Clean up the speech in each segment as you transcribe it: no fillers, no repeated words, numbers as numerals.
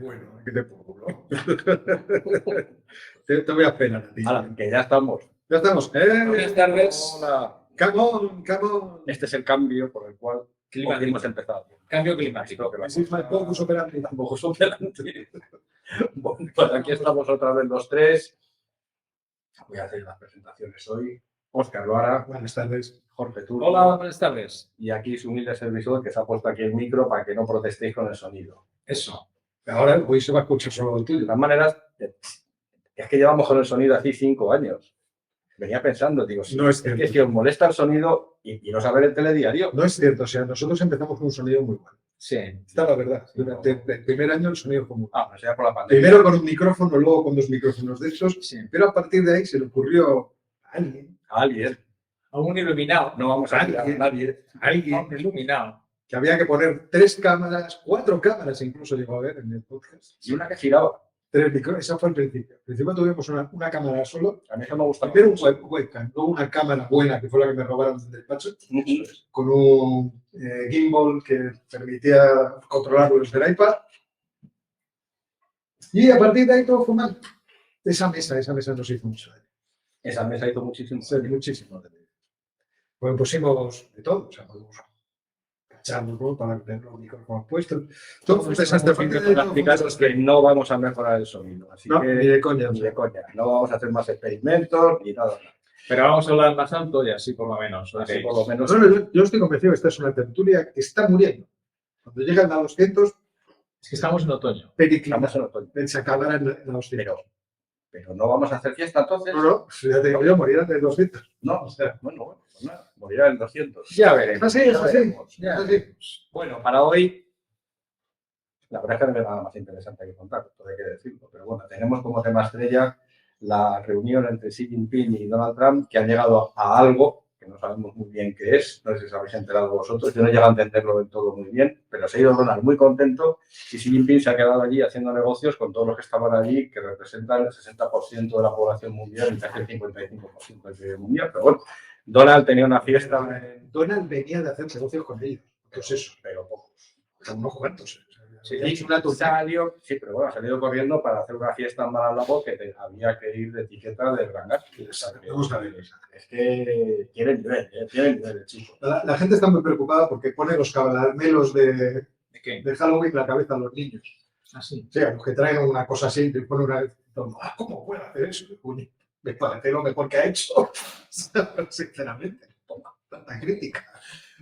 Bueno, ¿qué te pongo? Te voy a esperar a ti. Ahora, que ya estamos. Ya estamos. Buenas tardes. Hola. Come on, come on. Este es el cambio por el cual Climático. hemos empezado. Cambio climático. Que la This is my focus operandi. Tampoco son delante. Bueno, pues aquí estamos otra vez los tres. Voy a hacer las presentaciones hoy. Óscar Loara, Buenas tardes. Jorge Turco. Hola, buenas tardes. Y aquí su humilde servidor que se ha puesto aquí el micro para que no protestéis con el sonido. Eso. Ahora hoy se va a escuchar solo el De tuyo. todas maneras, es que llevamos con el sonido así 5 años. Venía pensando, digo, No es es que cierto. si os molesta el sonido y no saber el telediario. No es cierto, o sea, nosotros empezamos con un sonido muy bueno. Sí. Esta es la verdad. Durante el primer año el sonido fue muy bueno. No sea por la pandemia. Primero con un micrófono, luego con 2 micrófonos de esos. Sí. Pero a partir de ahí se le ocurrió a alguien, A alguien. A un iluminado. No vamos a tirar a nadie. A un iluminado. que había que poner 3 cámaras, 4 cámaras incluso llegó a ver en el podcast. Y una que giraba. 3 micrófonos, esa fue el principio. Al principio tuvimos una cámara solo. A mí eso me gusta. Primero un webcam, luego una cámara buena, que fue la que me robaron del despacho, con un gimbal que permitía controlarlo desde el iPad. Y a partir de ahí todo fue mal. Esa mesa nos hizo mucho daño. Esa mesa hizo muchísimo. Sí, muchísimo daño. Pues pusimos de todo, o sea, podemos cacharnos para tener los micrófonos puestos. Todo fue un desastre. Prácticas que no vamos a mejorar el sonido. Así No, que ni de coña. ni de coña. No vamos a hacer más experimentos ni nada. Pero vamos a hablar más alto y así por lo menos. Así Ok. por lo menos. Yo estoy convencido que esta es una tertulia que está muriendo. Cuando llegan a 200, Es que estamos en otoño. periclina. Estamos en otoño. Se acabará en la 200. Pero no vamos a hacer fiesta entonces. No, ya te digo yo, morirán de 200. No, o sea, bueno, pues nada, morirá en 200. Ya veremos. Así es, Ya así. veremos. Ya. Así. Bueno, para hoy, La verdad es que no hay nada más interesante que contar, todo hay que decirlo. Pero bueno, tenemos como tema estrella la reunión entre Xi Jinping y Donald Trump, que han llegado a algo que no sabemos muy bien qué es. No sé si os habéis enterado vosotros. Yo no he llegado a entenderlo del todo muy bien, pero se ha ido Donald muy contento y Xi Jinping se ha quedado allí haciendo negocios con todos los que estaban allí, que representan el 60% de la población mundial y casi el 55% del PIB mundial. Pero bueno, Donald tenía una fiesta en... Donald venía de hacer negocios con ellos. Pues eso, Pero pocos. unos cuantos. Sí, Es una tontería. salió, sí, pero bueno, ha salido corriendo para hacer una fiesta en Mar-a-Lago que había que ir de etiqueta del Gran Gatsby. O sea, que Vamos a ver. es que tienen nivel, el chico. La gente está muy preocupada porque pone los caramelos de ¿de qué? Halloween en la cabeza a los niños. Así. O sea, los que traen una cosa así, te pone una... ¿Cómo puede hacer eso? Coño, me parece lo mejor que ha hecho. Sinceramente, toma, tanta crítica.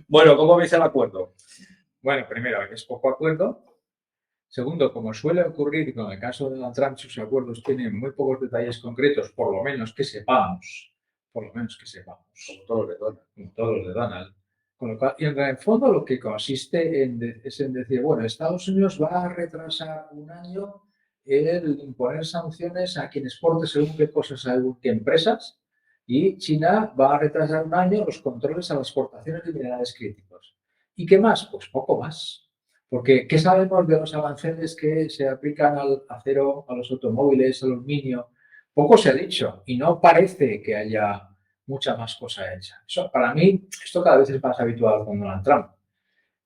Bueno, ¿cómo veis el acuerdo? Bueno, primero, es poco acuerdo. Segundo, como suele ocurrir con el caso de Donald Trump, sus acuerdos tienen muy pocos detalles concretos, por lo menos que sepamos. Por lo menos que sepamos. Como todos los de Donald. Como todos los de Donald. Con lo cual, y en el fondo lo que consiste es en decir, bueno, Estados Unidos va a retrasar un año el imponer sanciones a quien exporte según qué cosas a según qué empresas, y China va a retrasar un año los controles a las exportaciones de minerales críticos. ¿Y qué más? Pues poco más. Porque, ¿qué sabemos de los aranceles que se aplican al acero, a los automóviles, al aluminio? Poco se ha dicho y no parece que haya mucha más cosa hecha. Eso, para mí, esto cada vez es más habitual con Donald Trump.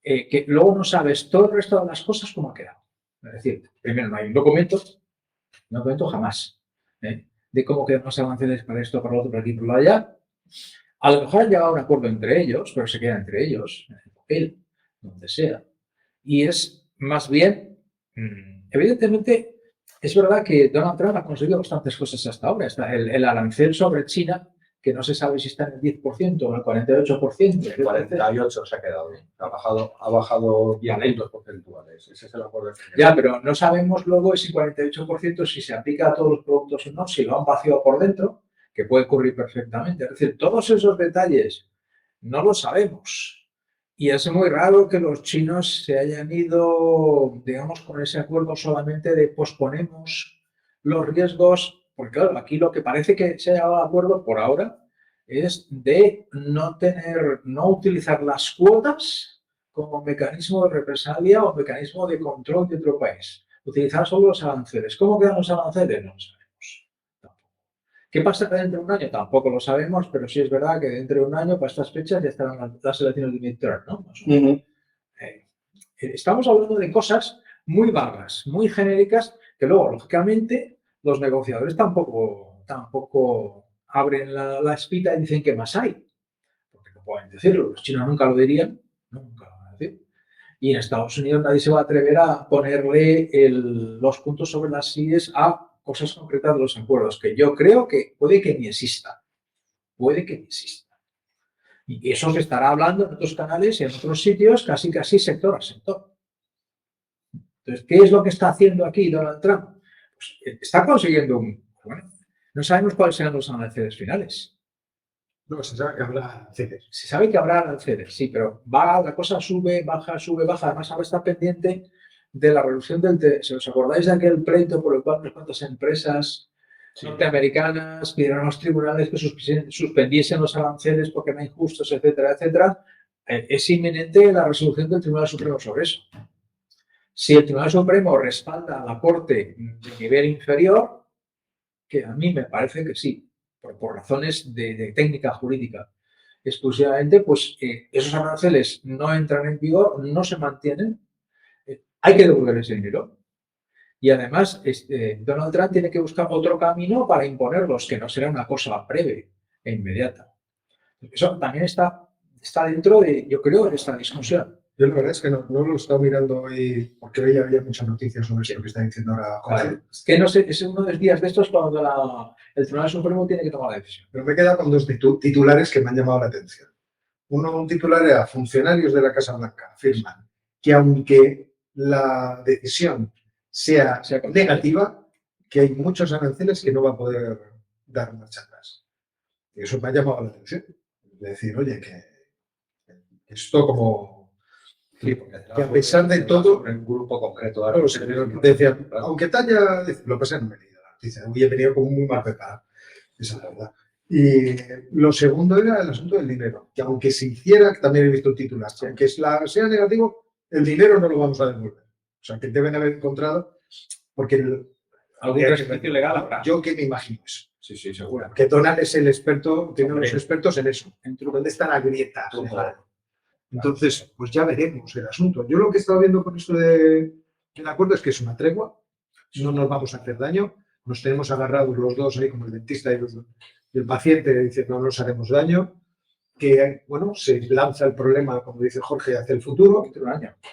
Que luego no sabes todo el resto de las cosas cómo ha quedado. Es decir, primero no hay un documento jamás, de cómo quedan los aranceles para esto, para lo otro, para aquí, para allá. A lo mejor han llegado a un acuerdo entre ellos, pero se queda entre ellos, en el papel, donde sea. Y es más bien, evidentemente, es verdad que Donald Trump ha conseguido bastantes cosas hasta ahora. Está el arancel sobre China, que no se sabe si está en el 10% o en el 48%. El 48 se ha quedado. Ha bajado Ya, puntos porcentuales. Ese es el acuerdo. Ya, pero no sabemos luego ese 48% si se aplica a todos los productos o no, si lo han vaciado por dentro, que puede ocurrir perfectamente. Es decir, todos esos detalles no los sabemos. Y es muy raro que los chinos se hayan ido, digamos, con ese acuerdo solamente de posponemos los riesgos, porque claro, aquí lo que parece que se ha llegado a acuerdo por ahora es de no utilizar las cuotas como mecanismo de represalia o mecanismo de control de otro país. Utilizar solo los aranceles. ¿Cómo quedan los aranceles? No lo sabemos. ¿Qué pasa dentro de un año? Tampoco lo sabemos, pero sí es verdad que dentro de un año, para estas fechas, ya estarán las elecciones de midterm, ¿no? Estamos hablando de cosas muy vagas, muy genéricas, que luego, lógicamente, los negociadores tampoco abren la espita y dicen qué más hay. Porque no pueden decirlo, los chinos nunca lo dirían, nunca lo van a decir. Y en Estados Unidos nadie se va a atrever a ponerle los puntos sobre las sillas a cosas concretas de los acuerdos, que yo creo que puede que ni exista. Puede que ni exista. Y eso se estará hablando en otros canales y en otros sitios, casi sector a sector. Entonces, ¿qué es lo que está haciendo aquí Donald Trump? Pues está consiguiendo bueno, no sabemos cuáles serán los aranceles finales. No, se sabe que habrá aranceles. Se sabe que habrá aranceles, sí, pero la cosa sube, baja. Además, ahora está pendiente de la reducción si os acordáis de aquel pleito por el cual unas cuantas empresas norteamericanas pidieron a los tribunales que suspendiesen los aranceles porque eran injustos, etcétera, etcétera, es inminente la resolución del Tribunal Supremo sobre eso. Si el Tribunal Supremo respalda a la Corte de nivel inferior, que a mí me parece que sí, por razones de técnica jurídica exclusivamente, pues esos aranceles no entran en vigor, no se mantienen, hay que devolver ese dinero. Y además, Donald Trump tiene que buscar otro camino para imponerlos, que no será una cosa breve e inmediata. Eso también está dentro de, yo creo, de esta discusión. Yo la verdad es que no lo he estado mirando hoy, porque hoy había muchas noticias sobre esto que está diciendo ahora Jorge. Vale. Es que no sé, es uno de los días de estos cuando el Tribunal Supremo tiene que tomar la decisión. Pero me he quedado con dos titulares que me han llamado la atención. Un titular era: funcionarios de la Casa Blanca afirman que aunque la decisión sea negativa, que hay muchos aranceles que no va a poder dar marcha atrás. Y eso me ha llamado la atención. De decir, oye, que esto como... Sí, porque que a pesar de todo, en un grupo concreto de claro, decían, aunque Talla, lo que pasa, no me he leído la noticia, hoy he venido como muy mal preparado, esa es la verdad. Y lo segundo era el asunto del dinero, que aunque se hiciera, también he visto un titular, aunque sea negativo, el dinero no lo vamos a devolver. O sea, que deben haber encontrado, porque algún resquicio legal habrá. Yo que me imagino eso. Sí, seguro. Que Donald es el experto, tiene unos expertos en eso. ¿Dónde está la grieta? Entonces, pues ya veremos el asunto. Yo lo que he estado viendo con esto del acuerdo es que es una tregua, no nos vamos a hacer daño, nos tenemos agarrados los dos ahí como el dentista y el paciente diciendo no nos haremos daño, que bueno, se lanza el problema, como dice Jorge, hacia el futuro,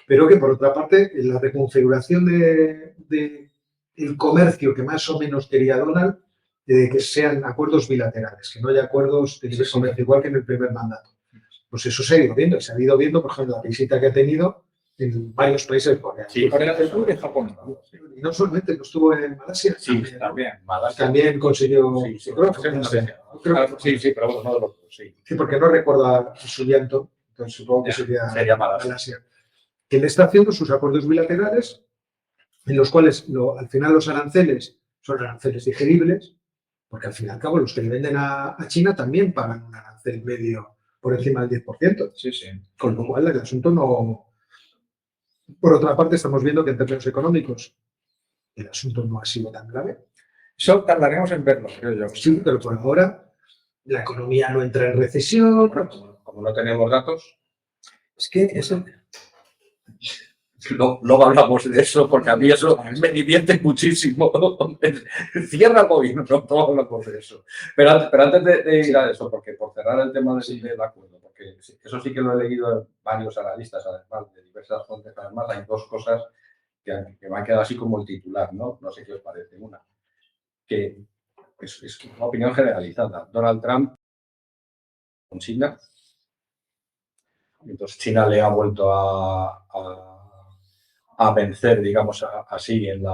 pero que por otra parte la reconfiguración del comercio que más o menos quería Donald, que sean acuerdos bilaterales, que no haya acuerdos de libre comercio igual que en el primer mandato. Pues eso se ha ido viendo. Se ha ido viendo, por ejemplo, la visita que ha tenido en varios países. Sí, Corea del Sur y Japón. Y no solamente, no estuvo en Malasia. Sí, también. También consiguió... Sí, pero bueno, no de los dos, sí. Sí, porque no recuerda su llanto, entonces supongo que sería Malasia. Que le está haciendo sus acuerdos bilaterales, en los cuales al final los aranceles son aranceles digeribles, porque al fin y al cabo los que le venden a China también pagan un arancel medio por encima del 10%. Sí. Con lo cual el asunto no... Por otra parte, estamos viendo que en términos económicos el asunto no ha sido tan grave. Eso tardaremos en verlo, creo yo. Sí, pero por ahora la economía no entra en recesión. Bueno, como no tenemos datos... Es que eso... Luego hablamos de eso, porque a mí eso me divierte muchísimo. Cierra el gobierno, no hablamos de eso. Pero antes de ir a eso, porque por cerrar el tema del acuerdo, porque eso sí que lo he leído en varios analistas, además de diversas fuentes, además hay dos cosas que me han quedado así como el titular, ¿no? No sé qué os parece. Una, que es una opinión generalizada. Donald Trump con China, entonces China le ha vuelto a vencer, digamos así, en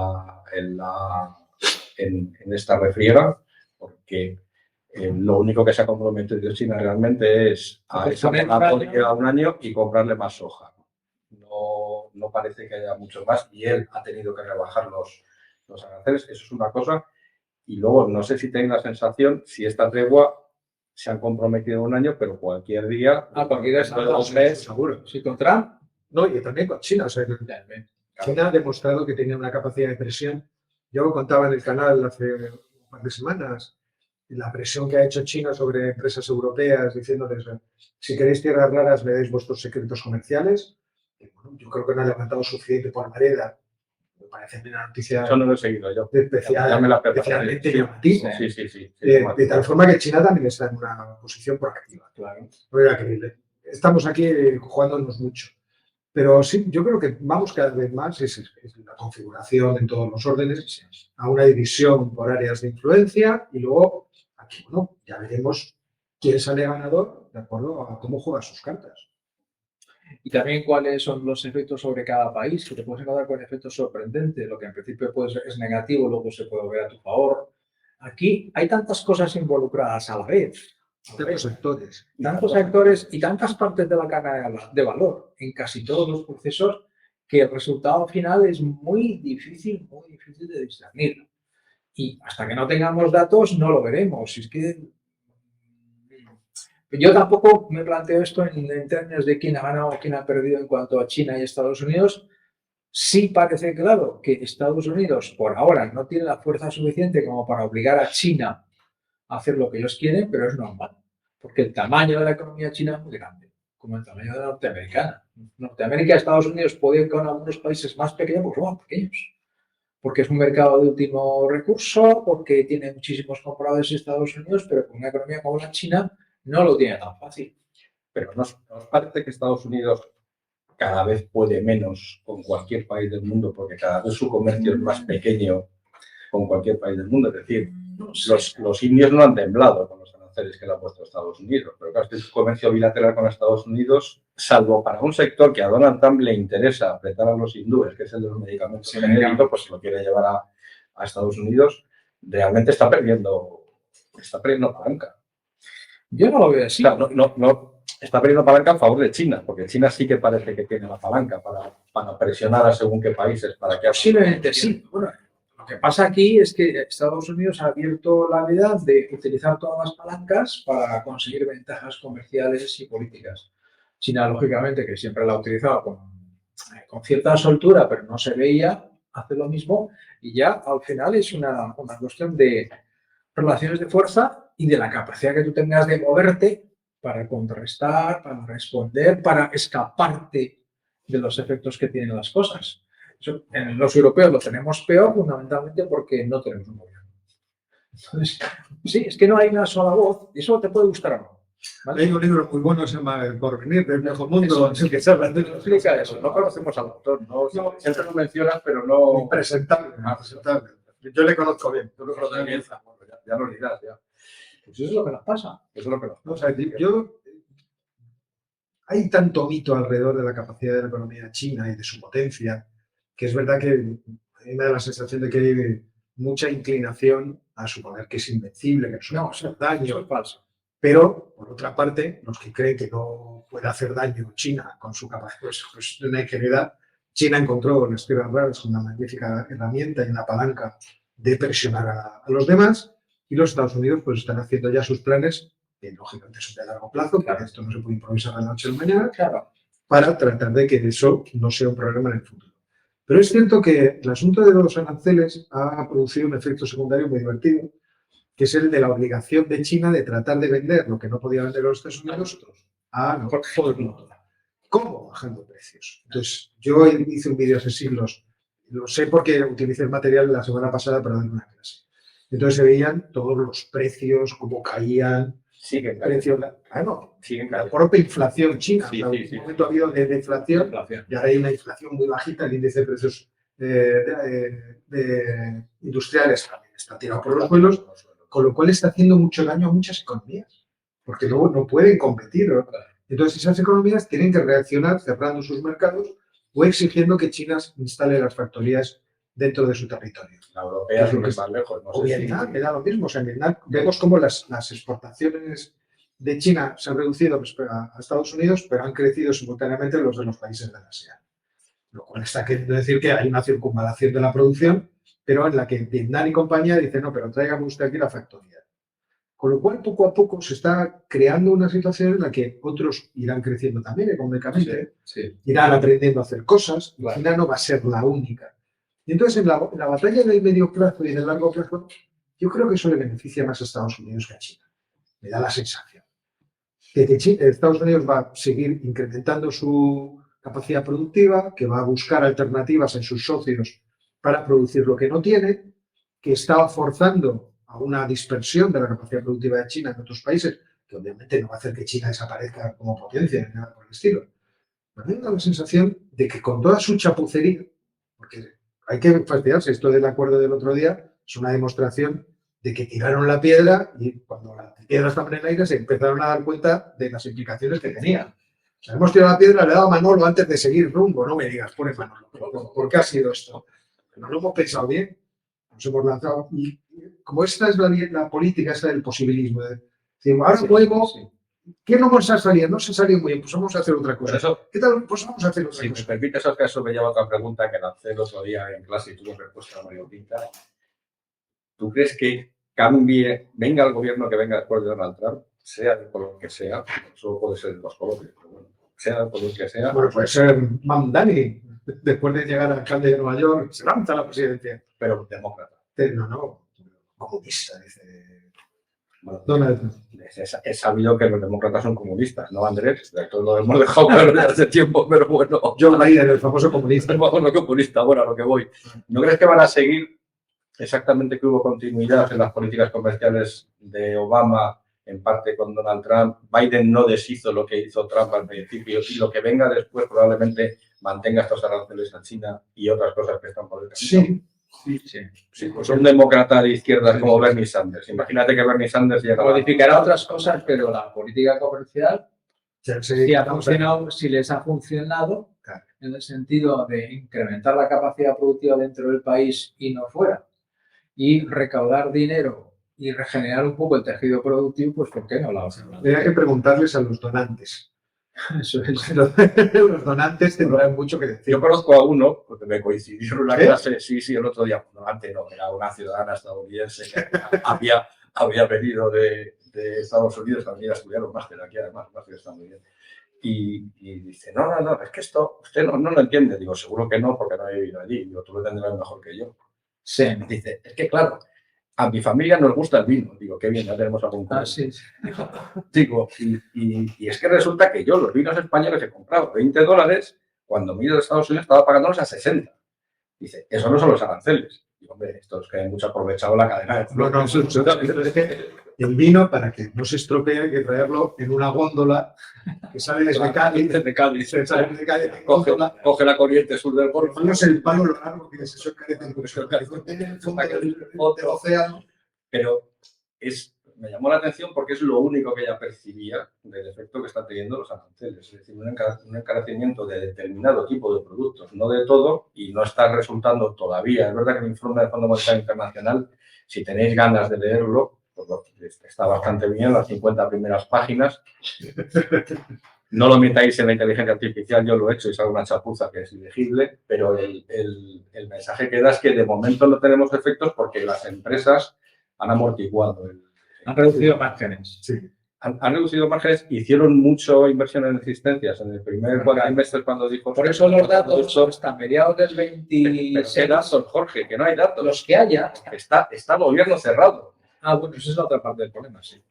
esta refriega, porque lo único que se ha comprometido China realmente es a un año y comprarle más soja. No parece que haya mucho más y él ha tenido que rebajar los aranceles, eso es una cosa. Y luego, no sé si tenéis la sensación, si esta tregua se han comprometido un año, pero cualquier día... cualquier día, 2 meses, seguro. ¿Sí con Trump? No, y también con China. O sea, China ha demostrado que tenía una capacidad de presión. Yo contaba en el canal hace un par de semanas la presión que ha hecho China sobre empresas europeas, diciéndoles, si queréis tierras raras, me dais vuestros secretos comerciales. Y bueno, yo creo que no ha levantado suficiente por la vereda Me parece una noticia Eso no lo he seguido yo. especial, Ya me la especialmente prepararé. llamativa. Sí. De tal forma que China también está en una posición proactiva. Claro. No era creíble. Estamos aquí jugándonos mucho. Pero sí, yo creo que vamos cada vez más, es la configuración en todos los órdenes, a una división por áreas de influencia y luego, aquí, bueno, ya veremos quién sale ganador de acuerdo a cómo juega sus cartas. Y también cuáles son los efectos sobre cada país, que te puedes encontrar con efectos sorprendentes, lo que en principio es negativo, luego se puede ver a tu favor. Aquí hay tantas cosas involucradas a la vez. Tantos sectores. Tantos actores y tantas partes de la cadena de valor en casi todos los procesos que el resultado final es muy difícil de discernir. Y hasta que no tengamos datos no lo veremos. Es que yo tampoco me planteo esto en términos de quién ha ganado o quién ha perdido en cuanto a China y Estados Unidos. Sí parece claro que Estados Unidos por ahora no tiene la fuerza suficiente como para obligar a China a hacer lo que ellos quieren, pero es normal, porque el tamaño de la economía china es muy grande, como el tamaño de la norteamericana. Norteamérica y Estados Unidos pueden con algunos países más pequeños, pues son más pequeños, porque es un mercado de último recurso, porque tiene muchísimos compradores Estados Unidos, pero con una economía como la China no lo tiene tan fácil. Pero ¿no os parece que Estados Unidos cada vez puede menos con cualquier país del mundo porque cada vez su comercio es más pequeño con cualquier país del mundo? Es decir, los indios no han temblado con los aranceles que le ha puesto Estados Unidos, pero claro, este comercio bilateral con Estados Unidos, salvo para un sector que a Donald Trump le interesa apretar a los hindúes, que es el de los medicamentos genéricos, pues se lo quiere llevar a Estados Unidos, realmente está perdiendo palanca. Yo no lo veo así. Claro, no, está perdiendo palanca a favor de China, porque China sí que parece que tiene la palanca para presionar a según qué países. Para que posiblemente sí. Bueno, lo que pasa aquí es que Estados Unidos ha abierto la veda de utilizar todas las palancas para conseguir ventajas comerciales y políticas. China, lógicamente, que siempre la ha utilizado con cierta soltura, pero no se veía, hace lo mismo y ya al final es una cuestión de relaciones de fuerza y de la capacidad que tú tengas de moverte para contrarrestar, para responder, para escaparte de los efectos que tienen las cosas. Eso, en los europeos lo tenemos peor fundamentalmente porque no tenemos un gobierno. Entonces, sí, es que no hay una sola voz y eso te puede gustar o no. ¿Vale? Hay un libro muy bueno, se llama El porvenir del viejo mundo, en el que se habla de explica eso. No conocemos al autor, siempre lo mencionas, pero no. Impresentable. Yo le conozco bien. Tú lo conoces bien, ya lo dirás, ya. Pues eso es lo que nos pasa. Eso es lo que nos pasa. O sea, hay tanto mito alrededor de la capacidad de la economía china y de su potencia, que es verdad que a mí me da la sensación de que hay mucha inclinación a suponer que es invencible, que no va a hacer daño. Eso es falso. Pero, por otra parte, los que creen que no puede hacer daño China con su capacidad, pues de una ingenuidad, China encontró en las tierras raras una magnífica herramienta y una palanca de presionar a los demás, y los Estados Unidos pues están haciendo ya sus planes, que lógicamente son de largo plazo, porque esto no se puede improvisar de la noche a la mañana, para tratar de que eso no sea un problema en el futuro. Pero es cierto que el asunto de los aranceles ha producido un efecto secundario muy divertido, que es el de la obligación de China de tratar de vender lo que no podía vender los Estados Unidos a todo el mundo. ¿Cómo? Bajando precios. Entonces, yo hice un vídeo hace siglos, lo sé porque utilicé el material la semana pasada para dar una clase. Entonces se veían todos los precios, cómo caían, precios, la propia inflación china. Sí. Un momento ha habido de inflación y ahora hay una inflación muy bajita, el índice de precios industriales también está tirado por los suelos, con lo cual está haciendo mucho daño a muchas economías, porque no pueden competir, ¿no? Entonces esas economías tienen que reaccionar cerrando sus mercados o exigiendo que China instale las factorías dentro de su territorio. La europea es lo que está más lejos. O Vietnam, me da lo mismo. O sea, en Vietnam vemos cómo las exportaciones de China se han reducido a Estados Unidos, pero han crecido simultáneamente los de los países de la ASEAN. Lo cual está queriendo decir que hay una circunvalación de la producción, pero en la que Vietnam y compañía dicen, no, pero tráigame usted aquí la factoría. Con lo cual, poco a poco se está creando una situación en la que otros irán creciendo también económicamente, irán aprendiendo a hacer cosas, y China no va a ser la única. Y entonces, en la batalla del medio plazo y del largo plazo, yo creo que eso le beneficia más a Estados Unidos que a China. Me da la sensación de que Estados Unidos va a seguir incrementando su capacidad productiva, que va a buscar alternativas en sus socios para producir lo que no tiene, que está forzando a una dispersión de la capacidad productiva de China en otros países, que obviamente no va a hacer que China desaparezca como potencia ni nada por el estilo. Pero me da la sensación de que con toda su chapucería, porque hay que fastidiarse, esto del acuerdo del otro día es una demostración de que tiraron la piedra y cuando la piedra estaba en el aire se empezaron a dar cuenta de las implicaciones que tenía. O sea, hemos tirado la piedra, le he dado a Manolo antes de seguir rumbo, no me digas, pones Manolo, ¿por qué ha sido esto? No lo hemos pensado bien, nos hemos lanzado. Y como esta es la política, esta del posibilismo, de decir, ahora juego, ¿qué no nos ha salido? No se ha salido muy bien, pues vamos a hacer otra cosa. Eso, ¿Qué tal? Pues vamos a hacer otra si cosa. me permites, Oscar, eso me lleva a otra pregunta que lancé el otro día en clase y tuve respuesta a Mario Pinta. ¿Tú crees que cambie, venga el gobierno que venga después de Donald Trump, sea del color que sea, solo puede ser de los colores, pero bueno, sea del color que sea? Bueno, puede ser Mamdani, después de llegar al alcalde de Nueva York, se lanza a la presidencia. Pero demócrata. No, comunista, dice Bueno, Donald Trump. es sabido que los demócratas son comunistas, ¿no, Andrés? Esto lo hemos dejado claro desde hace tiempo, pero bueno. John Biden, el famoso comunista. No comunista, bueno, a lo que voy. ¿No crees que van a seguir exactamente que hubo continuidad en las políticas comerciales de Obama, en parte con Donald Trump? Biden no deshizo lo que hizo Trump al principio y lo que venga después probablemente mantenga estos aranceles a China y otras cosas que están por el camino. Sí, pues un demócrata de izquierdas como Bernie Sanders. Imagínate que Bernie Sanders llega Modificará otras cosas, pero la política comercial, si les ha funcionado, Claro. en el sentido de incrementar la capacidad productiva dentro del país y no fuera, y recaudar dinero y regenerar un poco el tejido productivo, pues ¿por qué no la hacen? Habría que preguntarles a los donantes. Eso es. Los donantes tendrán mucho que decir. Yo conozco a uno, porque me coincidió en una ¿Eh? clase, sí, el otro día, donante no, era una ciudadana estadounidense que había venido de Estados Unidos, también a estudiar un máster aquí, además, un máster está muy bien. Y dice, no, es que esto usted no lo entiende. Digo, seguro que no, porque no he vivido allí. Digo, tú lo entenderás mejor que yo. Sí, me dice, es que claro, a mi familia nos gusta el vino. Digo, qué bien, ya tenemos algún club. Sí. Digo, y es que resulta que yo los vinos españoles he comprado $20, cuando me he ido de Estados Unidos estaba pagándolos a 60. Dice, eso no son los aranceles. Digo, hombre, esto es que hay mucho aprovechado la cadena. No, es que el vino, para que no se estropee, hay que traerlo en una góndola que sale desde Cádiz. Desde Cádiz. Sale desde Cádiz, Coge la corriente sur del Golfo. no es el palo lo largo que es eso, en el fondo del océano. Pero me llamó la atención porque es lo único que ella percibía del efecto que están teniendo los aranceles. Es decir, un encarecimiento de determinado tipo de productos, no de todo, y no está resultando todavía. Es verdad que el informe del Fondo Monetario Internacional, si tenéis ganas de leerlo, pues está bastante bien, las 50 primeras páginas. No lo metáis en la inteligencia artificial, yo lo he hecho y sale una chapuza que es ilegible, pero el mensaje que da es que de momento no tenemos efectos porque las empresas han amortiguado. Han reducido márgenes. Sí. Han reducido márgenes, hicieron mucho inversión en existencias en el primer cuatrimestre cuando dijo... Por eso los datos hasta mediados del 26... ¿Qué datos, Jorge? Que no hay datos. Los que haya. Está el gobierno cerrado. Ah, bueno, esa es la otra parte del problema, sí.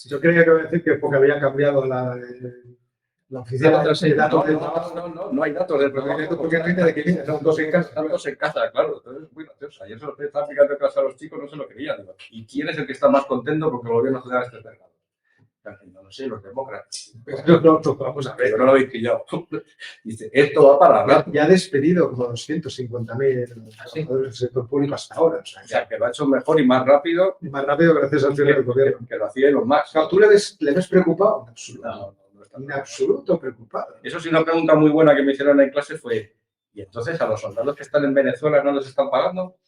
Yo creía que iba a decir que porque había cambiado la oficina de datos. No hay datos del Porque hay gente de que viene, son dos en casa. Datos en casa, claro. Entonces, bueno, ayer se lo estaba aplicando en casa a los chicos, no se lo querían. Digo, ¿y quién es el que está más contento porque el gobierno federal esté cerrado? No lo sé, los demócratas. Vamos a ver. Pero no lo habéis pillado. Dice, esto va para rato. Ya ha despedido como 250.000 trabajadores del sector público hasta ahora. O sea, que lo ha hecho mejor y más rápido. Y más rápido gracias al cierre del gobierno. Que lo hacía Elon Musk. ¿Tú le ves preocupado? No, en absoluto preocupado. Eso sí, una pregunta muy buena que me hicieron en clase fue, ¿y entonces a los soldados que están en Venezuela no les están pagando?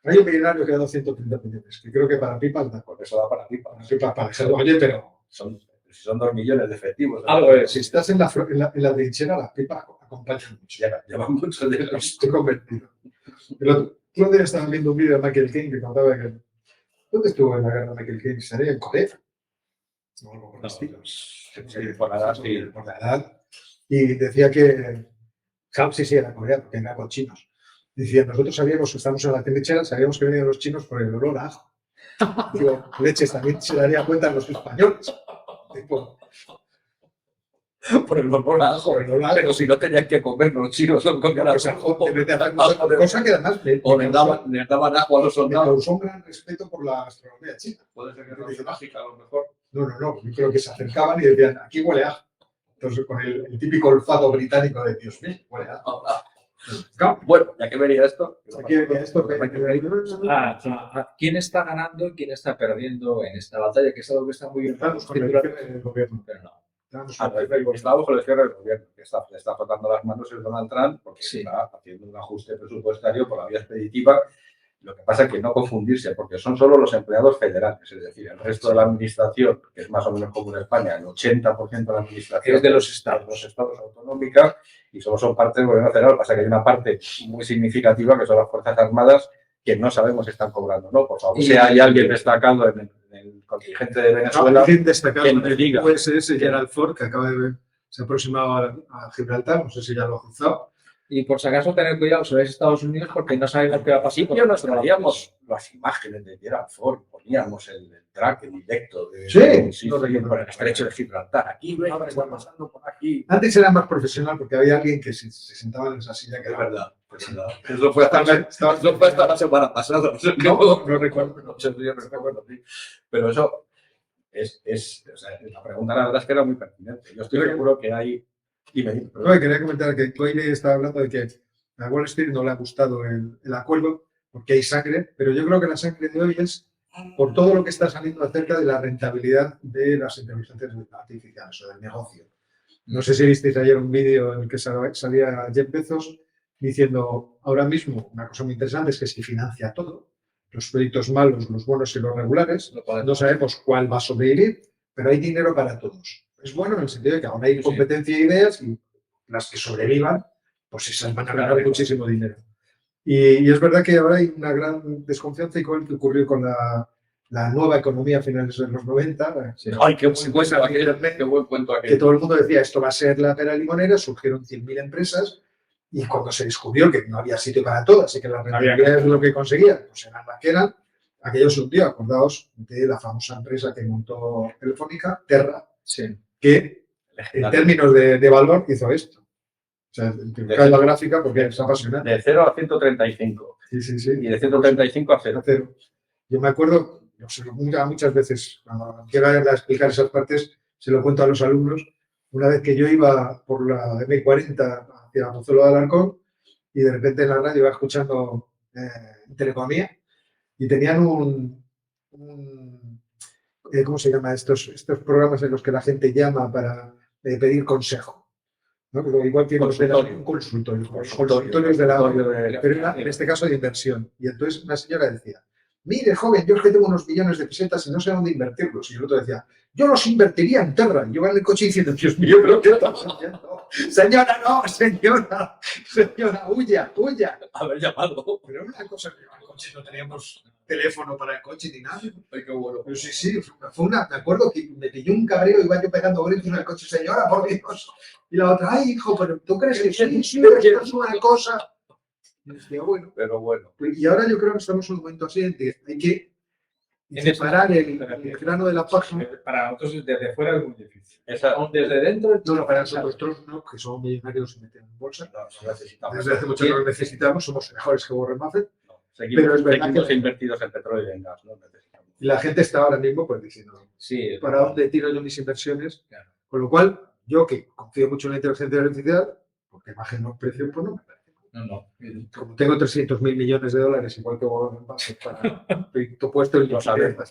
Hay un millonario que ha dado 130 millones, que creo que para pipas da. Porque eso da para pipas. Para dejarlo, oye, pero... Son 2 millones de efectivos. Algo es. Si estás en la trinchera, las pipas acompañan mucho. Llevan mucho de eso. Estoy convertido. El otro día estaba viendo un vídeo de Michael King que contaba que... ¿Dónde estuvo en la guerra Michael King? ¿Estaría en Corea? No, por la edad. Y decía que... Sí, era coreano, que era con chinos. Decía, nosotros sabíamos que estamos en la trinchera, sabíamos que venían los chinos por el olor a ajo. Digo, leches, también se daría cuenta los españoles. Tipo, por el olor a ajo. Pero si no tenían que comer los chinos, no comían Pues, ajo. cosa que además O les daban ajo a los me soldados. causó un gran respeto por la gastronomía china. Puede ser que no sea mágica, a lo mejor. No, yo creo que se acercaban y decían, aquí huele a ajo. Entonces, con el típico olfato británico de Dios mío, huele a ajo. Bueno, ya que venía esto. ¿Quién está ganando y quién está perdiendo en esta batalla? Que es algo que está muy bien. Estamos con el gobierno. Pero no. Estamos Está bajo el cierre del gobierno, que le está frotando las manos el Donald Trump porque Sí. está haciendo un ajuste presupuestario por la vía expeditiva. Lo que pasa es que no confundirse, porque son solo los empleados federales, es decir, el resto de la administración, que es más o menos como en España, el 80% de la administración Es de los estados. los estados autonómicas y solo son parte del gobierno federal. Lo que pasa es que hay una parte muy significativa que son las Fuerzas Armadas que no sabemos si están cobrando, ¿no? Por favor, si hay alguien destacado en el contingente de Venezuela, alguien destacado que en me el diga. USS Gerald Ford, que se ha aproximado a Gibraltar, no sé si ya lo ha cruzado. Y por si acaso tener cuidado sobre Estados Unidos porque no sabemos qué va a pasar. Sí, nos traíamos las imágenes de Gerald Ford, poníamos el track en directo de Sí, por el estrecho de Gibraltar. Aquí, ven, ahora está pasando por aquí. Antes era más profesional porque había alguien que se sentaba en esa silla que Es era verdad, es verdad. Eso fue hasta la semana pasada. No recuerdo. No sé, yo no recuerdo, sí. Pero eso o sea, la pregunta la verdad es que era muy pertinente. Yo estoy seguro que hay... No, quería comentar que Coyle estaba hablando de que a Wall Street no le ha gustado el acuerdo porque hay sangre, pero yo creo que la sangre de hoy es por todo lo que está saliendo acerca de la rentabilidad de las inteligencias artificiales o del negocio. No sé si visteis ayer un vídeo en el que salía Jeff Bezos diciendo ahora mismo una cosa muy interesante es que se financia todo, los proyectos malos, los buenos y los regulares, no sabemos cuál va a sobrevivir, pero hay dinero para todos. Es bueno en el sentido de que ahora hay competencia de ideas y las que sobrevivan, pues esas van a ganar muchísimo dinero. Y es verdad que ahora hay una gran desconfianza y con lo que ocurrió con la nueva economía a finales de los 90. Sí. ¡Ay, qué buen cuento aquel! Que todo el mundo decía, esto va a ser la pera limonera, surgieron 100.000 empresas y cuando se descubrió que no había sitio para todas y que la rentabilidad es lo que conseguían, pues eran las que eran, aquello se hundió. Acordaos de la famosa empresa que montó Telefónica, Terra, que en términos de valor hizo esto. O sea, te cae la gráfica porque es apasionante. De 0 a 135. Sí. Y de 135 a 0. Yo me acuerdo, muchas veces, cuando llega a explicar esas partes, se lo cuento a los alumnos. Una vez que yo iba por la M40 hacia Pozuelo de Alarcón y de repente en la radio iba escuchando Teleeconomía y tenían ¿cómo se llama? Estos programas en los que la gente llama para pedir consejo. ¿No? Pero igual que un consultorios de la... Pero era, en este caso de inversión. Y entonces una señora decía, mire, joven, yo es que tengo unos millones de pesetas y no sé dónde invertirlos. Y el otro decía, yo los invertiría en Terra. Y yo en el coche diciendo, Dios mío, ¿pero qué estamos haciendo? Señora, no, señora, huya. A ver, llamado. Pero una cosa que en el coche no teníamos teléfono para el coche ni nada. Ay, qué bueno. Pero sí, me acuerdo que me pilló un cabreo y iba yo pegando gritos en el coche, señora, por Dios. Y la otra, ay, hijo, pero ¿tú crees que sí? Pero esto es una cosa. Y decía, bueno. Pero bueno. Y ahora yo creo que estamos en un momento así en que hay que separar el grano de la paja. Para nosotros desde fuera es muy difícil. Aún desde dentro... No, para nosotros no, que somos millonarios y meten en bolsa. No necesitamos. Desde hace mucho que lo necesitamos, somos mejores que Warren Buffett. Pero es verdad que invertidos en petróleo y en gas, ¿no? Y la gente está ahora mismo pues diciendo, sí, ¿para dónde tiro yo mis inversiones? Claro. Con lo cual, yo que confío mucho en la inteligencia artificial, porque bajen los precios, pues no me parece. No. Como tengo 300.000 millones de dólares, igual que Warren Buffett, para tu puesto y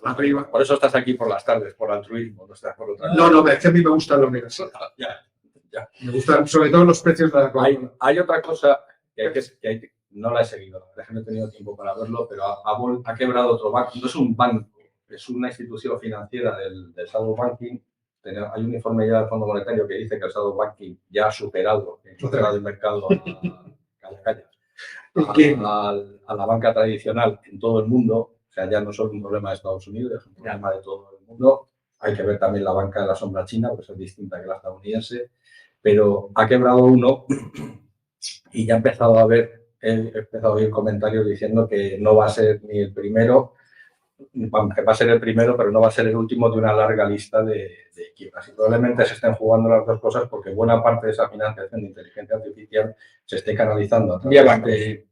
arriba. Por eso estás aquí por las tardes, por altruismo, no estás por otra. No, es que a mí me gusta la universidad. Ya. Me gustan sobre todo los precios de la Coca-Cola. Hay otra cosa que no la he seguido, la verdad es que no he tenido tiempo para verlo, pero ha quebrado otro banco. No es un banco, es una institución financiera del shadow banking. Hay un informe ya del Fondo Monetario que dice que el shadow banking ya ha superado el mercado a la banca tradicional en todo el mundo. O sea, ya no solo un problema de Estados Unidos, es un problema de todo el mundo. Hay que ver también la banca de la sombra china, porque es distinta que la estadounidense. Pero ha quebrado uno y ya he empezado a oír comentarios diciendo que no va a ser ni el primero que va a ser el primero, pero no va a ser el último de una larga lista de quiebras. Y probablemente se estén jugando las dos cosas porque buena parte de esa financiación de inteligencia artificial se esté canalizando a Vía través bancos.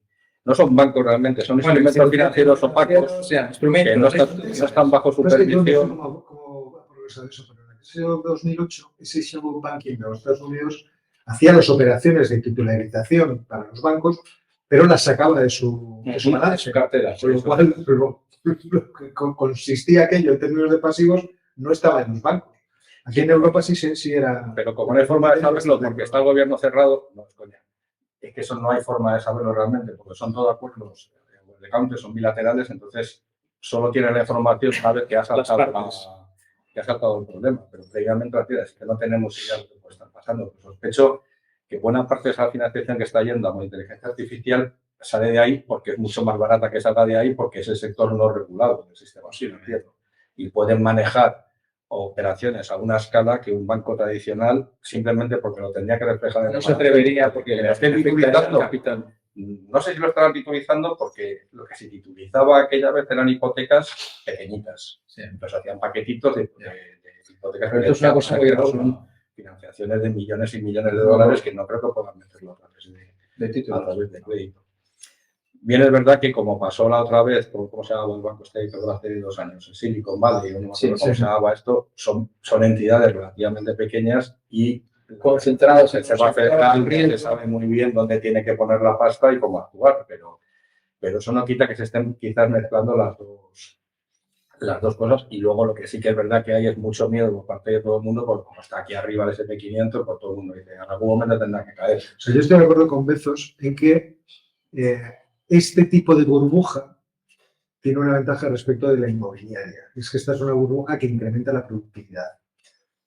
no son bancos realmente, son instrumentos financieros opacos O sea, que instrumentos. no están bajo No sé yo supervisión. cómo ha progresado eso, pero en la crisis de 2008, ese shadow banking de los Estados Unidos hacía las operaciones de titularización para los bancos, pero las sacaba de su balance. Su cartera. Con lo cual, lo que consistía aquello en términos de pasivos no estaba en los bancos. Aquí en Europa sí era. Pero como no hay forma de saberlo porque está el gobierno cerrado, no es coña. Es que eso no hay forma de saberlo realmente, porque son todos acuerdos de counter, son bilaterales, entonces solo tienen la información una vez que ha saltado el problema. Pero previamente la tira es que no tenemos idea de lo que puede estar pasando. Pues sospecho que buena parte de esa financiación que está yendo a la inteligencia artificial sale de ahí porque es mucho más barata que salga de ahí porque es el sector no regulado del sistema financiero. Y pueden manejar operaciones a una escala que un banco tradicional simplemente porque lo tendría que reflejar en No se atrevería porque le estén titulizando. capital. No sé si lo estaban titulizando porque lo que se titulizaba aquella vez eran hipotecas pequeñitas. Sí. Entonces hacían paquetitos de hipotecas Pero esto es una cosa muy rara. son financiaciones de millones y millones de dólares que no creo que puedan meterlo a través De títulos. a través de crédito. Bien, es verdad que como pasó la otra vez, ¿cómo se llamaba el banco este? Hace 2 años, el Silicon Valley, no me acuerdo cómo se llamaba esto, son entidades relativamente pequeñas y Concentrados en se va a hacer, se sabe muy bien dónde tiene que poner la pasta y cómo actuar, pero eso no quita que se estén quizás mezclando las dos cosas. Y luego lo que sí que es verdad que hay es mucho miedo por parte de todo el mundo, porque como está aquí arriba el S&P 500, por todo el mundo dice, en algún momento tendrá que caer. O sea, yo estoy de acuerdo con Bezos en que este tipo de burbuja tiene una ventaja respecto de la inmobiliaria. Es que esta es una burbuja que incrementa la productividad.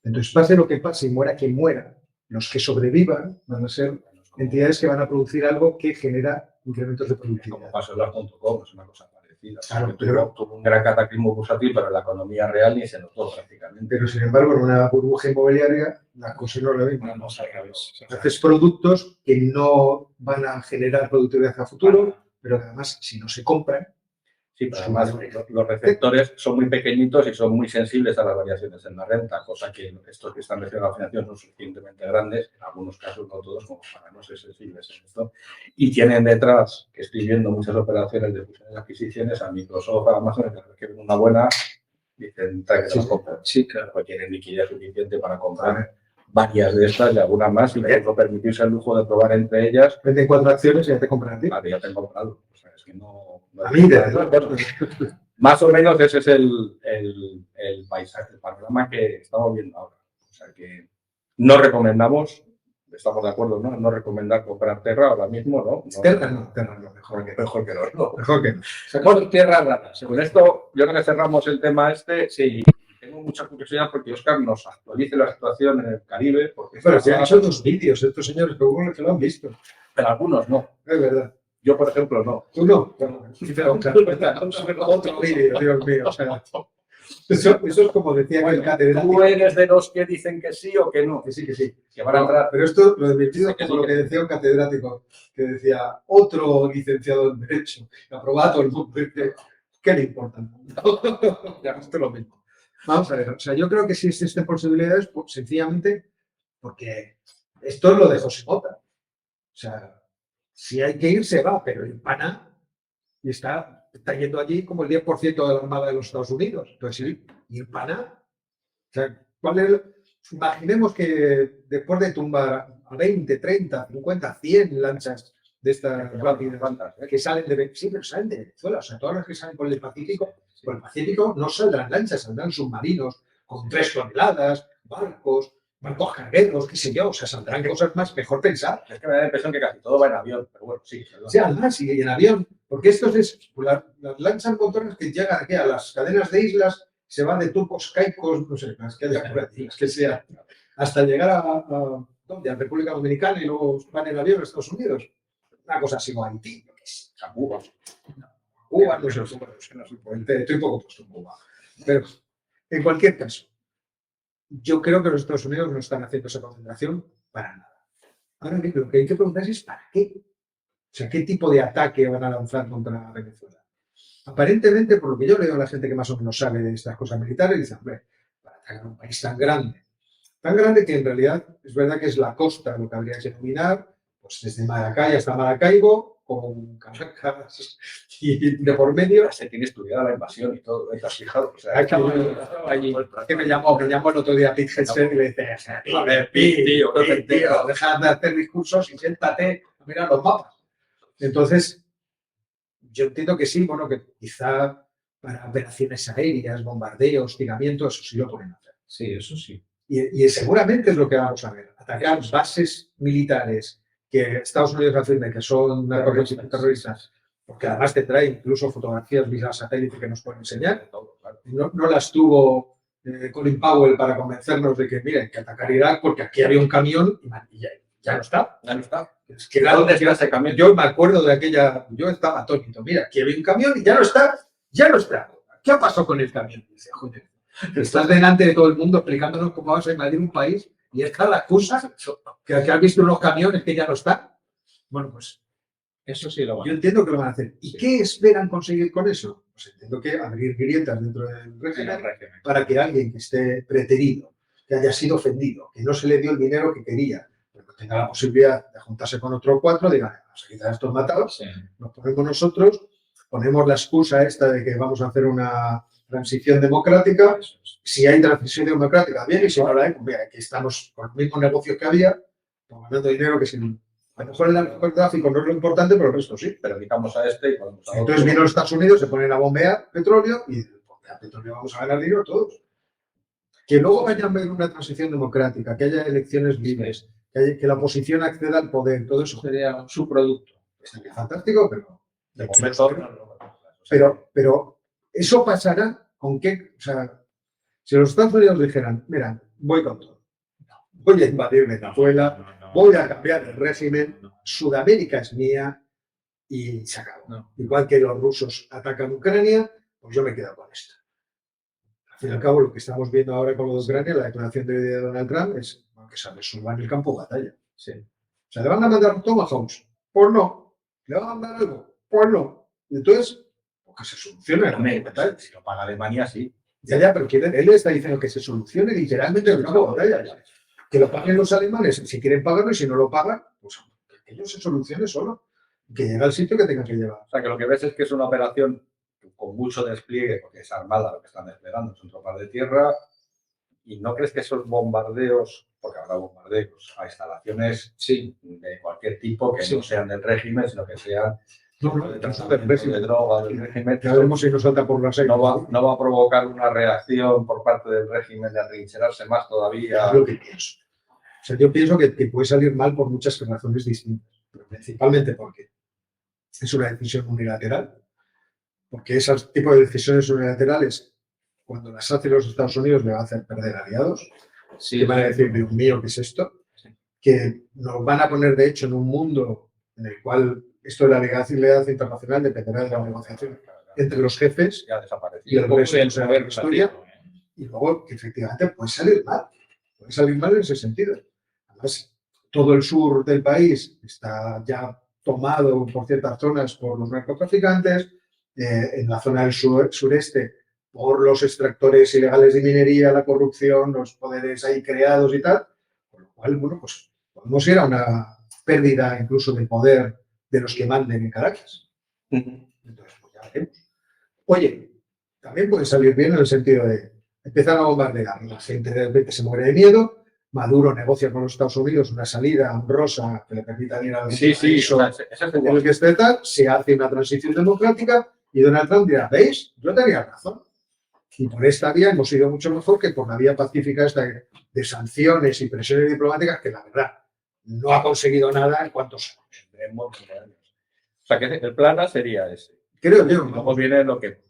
Entonces, pase lo que pase y muera quien muera, los que sobrevivan van a ser entidades que van a producir algo que genera incrementos de productividad. Como pasó en la .com, es una cosa parecida. Claro, tuvo un gran cataclismo bursátil, pero en la economía real ni se notó prácticamente. Pero, sin embargo, en una burbuja inmobiliaria, la cosa no es la misma. No, al revés. Haces productos que no van a generar productividad a futuro, pero que además, si no se compran. Sí, pero además los receptores son muy pequeñitos y son muy sensibles a las variaciones en la renta, cosa que estos que están recibiendo la financiación son suficientemente grandes, en algunos casos, no todos, como para no ser sensibles en esto. Y tienen detrás, que estoy viendo muchas operaciones de fusiones y adquisiciones, a Microsoft, a Amazon, que ven una buena, dicen, trae que la compren. Sí, claro. Pues tienen liquidez suficiente para comprar varias de estas y algunas más, y luego permitirse el lujo de probar entre ellas. Venden 4 acciones y ya te compran a ti. Vale, ya te han comprado. O sea, es que no a mí, de verdad. Más o menos ese es el paisaje, el panorama que estamos viendo ahora. O sea que no recomendamos, estamos de acuerdo, ¿no? No recomendar comprar Terra ahora mismo, ¿no? Terra no, mejor que no. Mejor que no. Sacamos tierras raras. Con esto, yo creo que cerramos el tema este. Sí, tengo mucha curiosidad porque Óscar nos actualice la situación en el Caribe. Porque pero se han hecho 2 vídeos estos señores, pero bueno, que lo han visto. Pero algunos no. Es verdad. Yo, por ejemplo, no. Tú no. Otro vídeo, Dios mío. O sea, eso es como decía que el catedrático. ¿Tú eres de los que dicen que sí o que no? Que sí, que sí. Que van a entrar. Pero esto, lo de mi vida, es como lo que decía un catedrático, que decía otro licenciado en Derecho, que aprobaba todo el mundo. ¿Qué le importa? Ya, esto es lo mismo. Vamos a ver, o sea, yo creo que sí existen posibilidades, pues, sencillamente porque esto es lo de José Mota. O sea, si hay que ir, se va, pero el pana y está yendo allí como el 10% de la Armada de los Estados Unidos. Entonces, sí, y el pana, o sea, imaginemos que después de tumbar a 20, 30, 50, 100 lanchas de estas rápidas que salen de, sí, pero salen de Venezuela, o sea, todas las que salen por el Pacífico no saldrán lanchas, saldrán submarinos con 3 toneladas, barcos cargueros, qué sé yo, o sea, saldrán cosas más mejor pensar. Es que me da la impresión que casi todo va en avión, pero bueno, sí. Sí, además, y en avión, porque esto es, las lanchas motoras que llegan aquí a las cadenas de islas, se van de Turcos, Caicos, no sé, las que haya por aquí, las que sea, hasta llegar a República Dominicana y luego van en avión a Estados Unidos. Una cosa así como Haití, a Cuba. Cuba, no sé, estoy un poco puesto en Cuba. Pero, en cualquier caso, yo creo que los Estados Unidos no están haciendo esa concentración para nada. Ahora lo que hay que preguntar es ¿para qué? O sea, ¿qué tipo de ataque van a lanzar contra Venezuela? aparentemente, por lo que yo leo a la gente que más o menos sabe de estas cosas militares, dice, hombre, para atacar un país tan grande que en realidad es verdad que es la costa lo que habría que dominar, pues desde Maracay hasta Maracaibo, con Caracas y de por medio. Se tiene estudiada la invasión y todo, ¿te has fijado? O sea, Estaba allí. Que me llamó el otro día Pete Hegseth y le dice, a ver, Pete, tío, deja de hacer discursos y siéntate a mirar los mapas. Entonces, yo entiendo que sí, bueno, que quizá para operaciones aéreas, bombardeos, hostigamientos, eso sí lo pueden hacer. Sí, eso sí. Y seguramente es lo que vamos a ver. Atacar bases militares que Estados Unidos afirme que son terroristas, porque además te trae incluso fotografías vía satélite que nos pueden enseñar. No las tuvo Colin Powell para convencernos de que, miren, que atacar Irak porque aquí había un camión y ya no está. Ya no está. Es que ¿Dónde está ese camión? Yo me acuerdo de aquella, yo estaba atónito, mira, aquí había un camión y ya no está. ¿Qué ha pasado con el camión? Dice, joder, estás delante de todo el mundo explicándonos cómo vas a invadir un país y esta es la excusa que has visto unos camiones que ya no están. Bueno, pues eso sí lo van a yo entiendo que lo van a hacer. ¿Y qué esperan conseguir con eso? Pues entiendo que abrir grietas dentro del régimen para que alguien que esté preterido, que haya sido ofendido, que no se le dio el dinero que quería, pero que tenga la posibilidad de juntarse con otros 4, digan, vamos a quitar a estos matados, nos ponemos nosotros, ponemos la excusa esta de que vamos a hacer una transición democrática. Si hay transición democrática, bien, y si no la hay, pues mira, aquí estamos con los mismos negocios que había, pues ganando dinero que sin... A lo mejor el tráfico no es lo importante, pero el resto sí. Pero quitamos a este y ponemos a otro. Entonces vienen los Estados Unidos, se ponen a bombear petróleo y a petróleo vamos a ganar dinero todos. Que luego vaya a haber una transición democrática, que haya elecciones libres, que la oposición acceda al poder, todo eso sería su producto. Sería fantástico, pero de momento pero eso pasará con qué, o sea, si los Estados Unidos dijeran, mira, voy con todo, voy a invadir Venezuela, voy a cambiar el régimen, Sudamérica es mía y se acabó. Igual que los rusos atacan Ucrania, pues yo me quedo con esto. Al fin y al cabo, lo que estamos viendo ahora con lo de Ucrania, la declaración de Donald Trump, es que se resuelva en el campo de batalla. Sí. O sea, ¿le van a mandar Tomahawks? Pues no. ¿Le van a mandar algo? Pues no. Y entonces, pues que se solucione. Si lo paga Alemania, sí. Ya, pero él está diciendo que se solucione literalmente el campo de batalla. Que lo paguen los alemanes si quieren pagarlo y si no lo pagan, pues que ellos se solucione solo. Que llegue al sitio que tengan que llevar. O sea, que lo que ves es que es una operación con mucho despliegue, porque es armada lo que están desplegando, son tropas de tierra. ¿Y no crees que esos bombardeos, porque habrá bombardeos a instalaciones de cualquier tipo, que no sean del régimen, sino que sean de droga del régimen, ya veremos si nos salta por la serie. no va a provocar una reacción por parte del régimen de atrincherarse más todavía? Es lo que pienso. O sea, yo pienso que puede salir mal por muchas razones distintas, pero principalmente porque es una decisión unilateral, porque ese tipo de decisiones unilaterales, cuando las hace los Estados Unidos, le va a hacer perder aliados, que van a decir, Dios mío, ¿qué es esto? Que nos van a poner, de hecho, en un mundo en el cual esto de la legalidad internacional dependerá de la negociación entre los jefes y el resto de la historia, y luego que efectivamente puede salir mal en ese sentido. Además, todo el sur del país está ya tomado por ciertas zonas por los narcotraficantes, en la zona del sureste por los extractores ilegales de minería, la corrupción, los poderes ahí creados y tal, con lo cual, bueno, pues podemos ir a una pérdida incluso de poder de los que manden en Caracas. Entonces, pues ya veremos. Oye, también puede salir bien en el sentido de empezar a bombardear, la gente de repente se muere de miedo, Maduro negocia con los Estados Unidos una salida honrosa que le permita ir al en el que esté tal, se hace una transición democrática y Donald Trump dirá, ¿veis? Yo tenía razón. Y por esta vía hemos ido mucho mejor que por la vía pacífica esta de sanciones y presiones diplomáticas que la verdad no ha conseguido nada en cuantos años. O sea, que el plan A sería ese. Creo yo. Luego viene lo que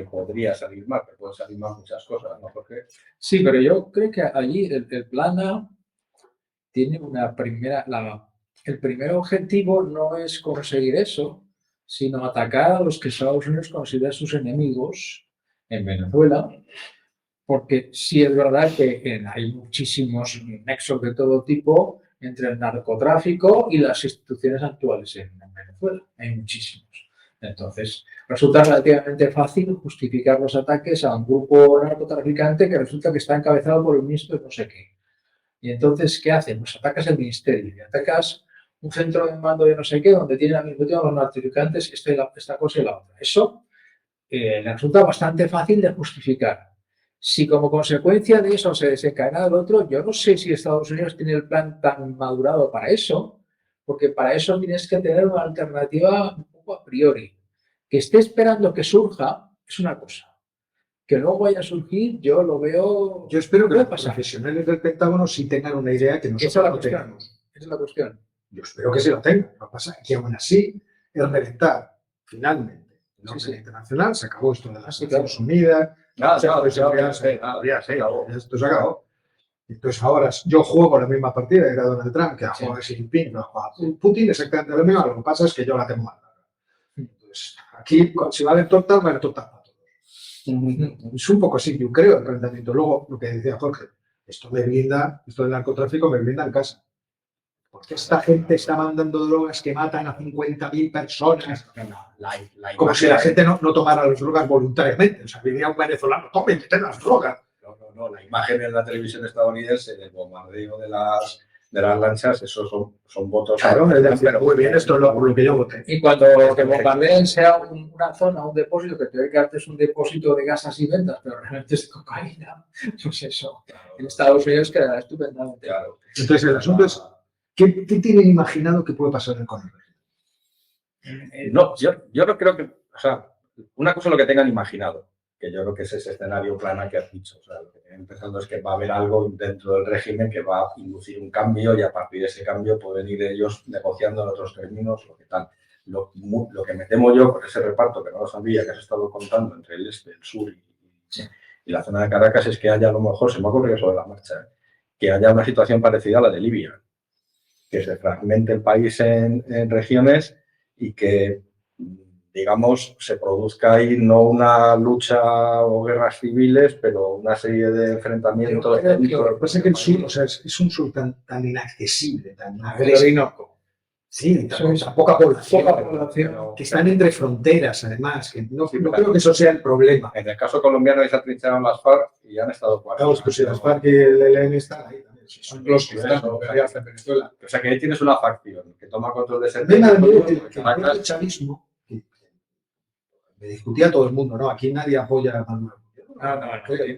podría salir mal, que pueden salir mal muchas cosas, ¿no? Porque... Sí, pero yo creo que allí el plan A tiene una primera... el primer objetivo no es conseguir eso, sino atacar a los que Estados Unidos considera sus enemigos en Venezuela, porque sí es verdad que hay muchísimos nexos de todo tipo entre el narcotráfico y las instituciones actuales en Venezuela. Hay muchísimos. Entonces, resulta relativamente fácil justificar los ataques a un grupo narcotraficante que resulta que está encabezado por el ministro de no sé qué. Y entonces, ¿qué hacen? Pues atacas el ministerio y atacas un centro de mando de no sé qué, donde tienen al mismo tiempo los narcotraficantes, esta cosa y la otra. Eso le resulta bastante fácil de justificar. Si como consecuencia de eso se desencadena el otro, yo no sé si Estados Unidos tiene el plan tan madurado para eso, porque para eso tienes que tener una alternativa un poco a priori. Que esté esperando que surja es una cosa. Que luego vaya a surgir, yo lo veo... Yo espero que puede los pasar. profesionales del Pentágono sí tengan una idea que Esa nosotros es la no cuestión. tengamos. Esa es la cuestión. Yo espero que sí lo tengan. Lo que pasa es que aún así es reventar, finalmente, el orden Sí. internacional. Se acabó esto de las Sí, claro. Naciones Unidas. Nada, Consejo de Seguridad, esto se acabó. Entonces ahora yo juego la misma partida que era Donald Trump, que ha jugado Xi Jinping, que ha jugado Putin, exactamente lo mismo. Lo que pasa es que yo la tengo más larga. Entonces, aquí, si valen tortas para todos. Es un poco así, yo creo, el planteamiento. Luego, lo que decía Jorge, esto del narcotráfico me blinda en casa. Porque esta gente está mandando drogas que matan a 50.000 personas. Como si la gente no tomara las drogas voluntariamente. O sea, vivía un venezolano, tomen las drogas. No, la imagen en la televisión estadounidense del bombardeo de las lanchas, esos son votos. Claro, es decir, pero muy bien, esto es por lo que yo voté. Y cuando te bombardeen sea una zona, un depósito, que teóricamente es un depósito de gasas y ventas, pero realmente es de cocaína, pues eso, en Estados Unidos quedará estupendamente. Claro. Entonces, el asunto es, ¿qué tienen imaginado que puede pasar con el No, yo no creo que, o sea, una cosa es lo que tengan imaginado, que yo creo que es ese escenario plana que has dicho. O sea, lo que tienen pensando es que va a haber algo dentro del régimen que va a inducir un cambio y a partir de ese cambio pueden ir ellos negociando en otros términos lo que tal. Lo que me temo yo por ese reparto, que no lo sabía, que has estado contando entre el este, el sur y la zona de Caracas, es que haya a lo mejor, se me ocurre sobre la marcha, que haya una situación parecida a la de Libia, que se fragmente el país en regiones y que, digamos, se produzca ahí no una lucha o guerras civiles, pero una serie de enfrentamientos. Lo que pasa es que el sur, o sea, es un sur tan inaccesible, tan agresivo. Sí, tan poca población, que están entre fronteras, además. Que no creo que eso sea el problema. En el caso colombiano, se atrincharon las FARC y han estado 40 años. Pues si las FARC y el ELN están ahí también. Son los que están en Venezuela. O sea, que ahí tienes una facción que toma control de ese tema. El chavismo, me discutía todo el mundo, ¿no? Aquí nadie apoya a Manuel.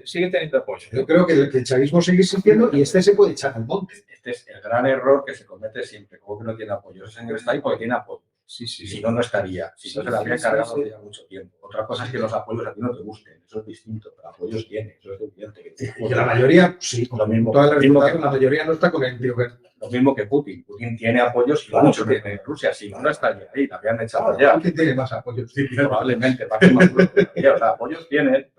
Sigue teniendo apoyo. Yo creo que el chavismo sigue existiendo y este se puede echar al monte. Este es el gran error que se comete siempre. Como que no tiene apoyo. Ese señor está ahí porque tiene apoyo. Sí. Si no, no estaría. Si no, se lo habría cargado ya mucho tiempo. Otra cosa es que los apoyos a ti no te gusten. Eso es distinto. Pero apoyos tiene. Eso es evidente. Y que la mayoría, sí. Lo mismo. La mayoría no está con el tío que... Lo mismo que Putin. Putin tiene apoyos y mucho que tiene Rusia. Si no estaría ahí. La habían echado ya. Putin tiene más apoyos. Probablemente. O sea, apoyos tiene.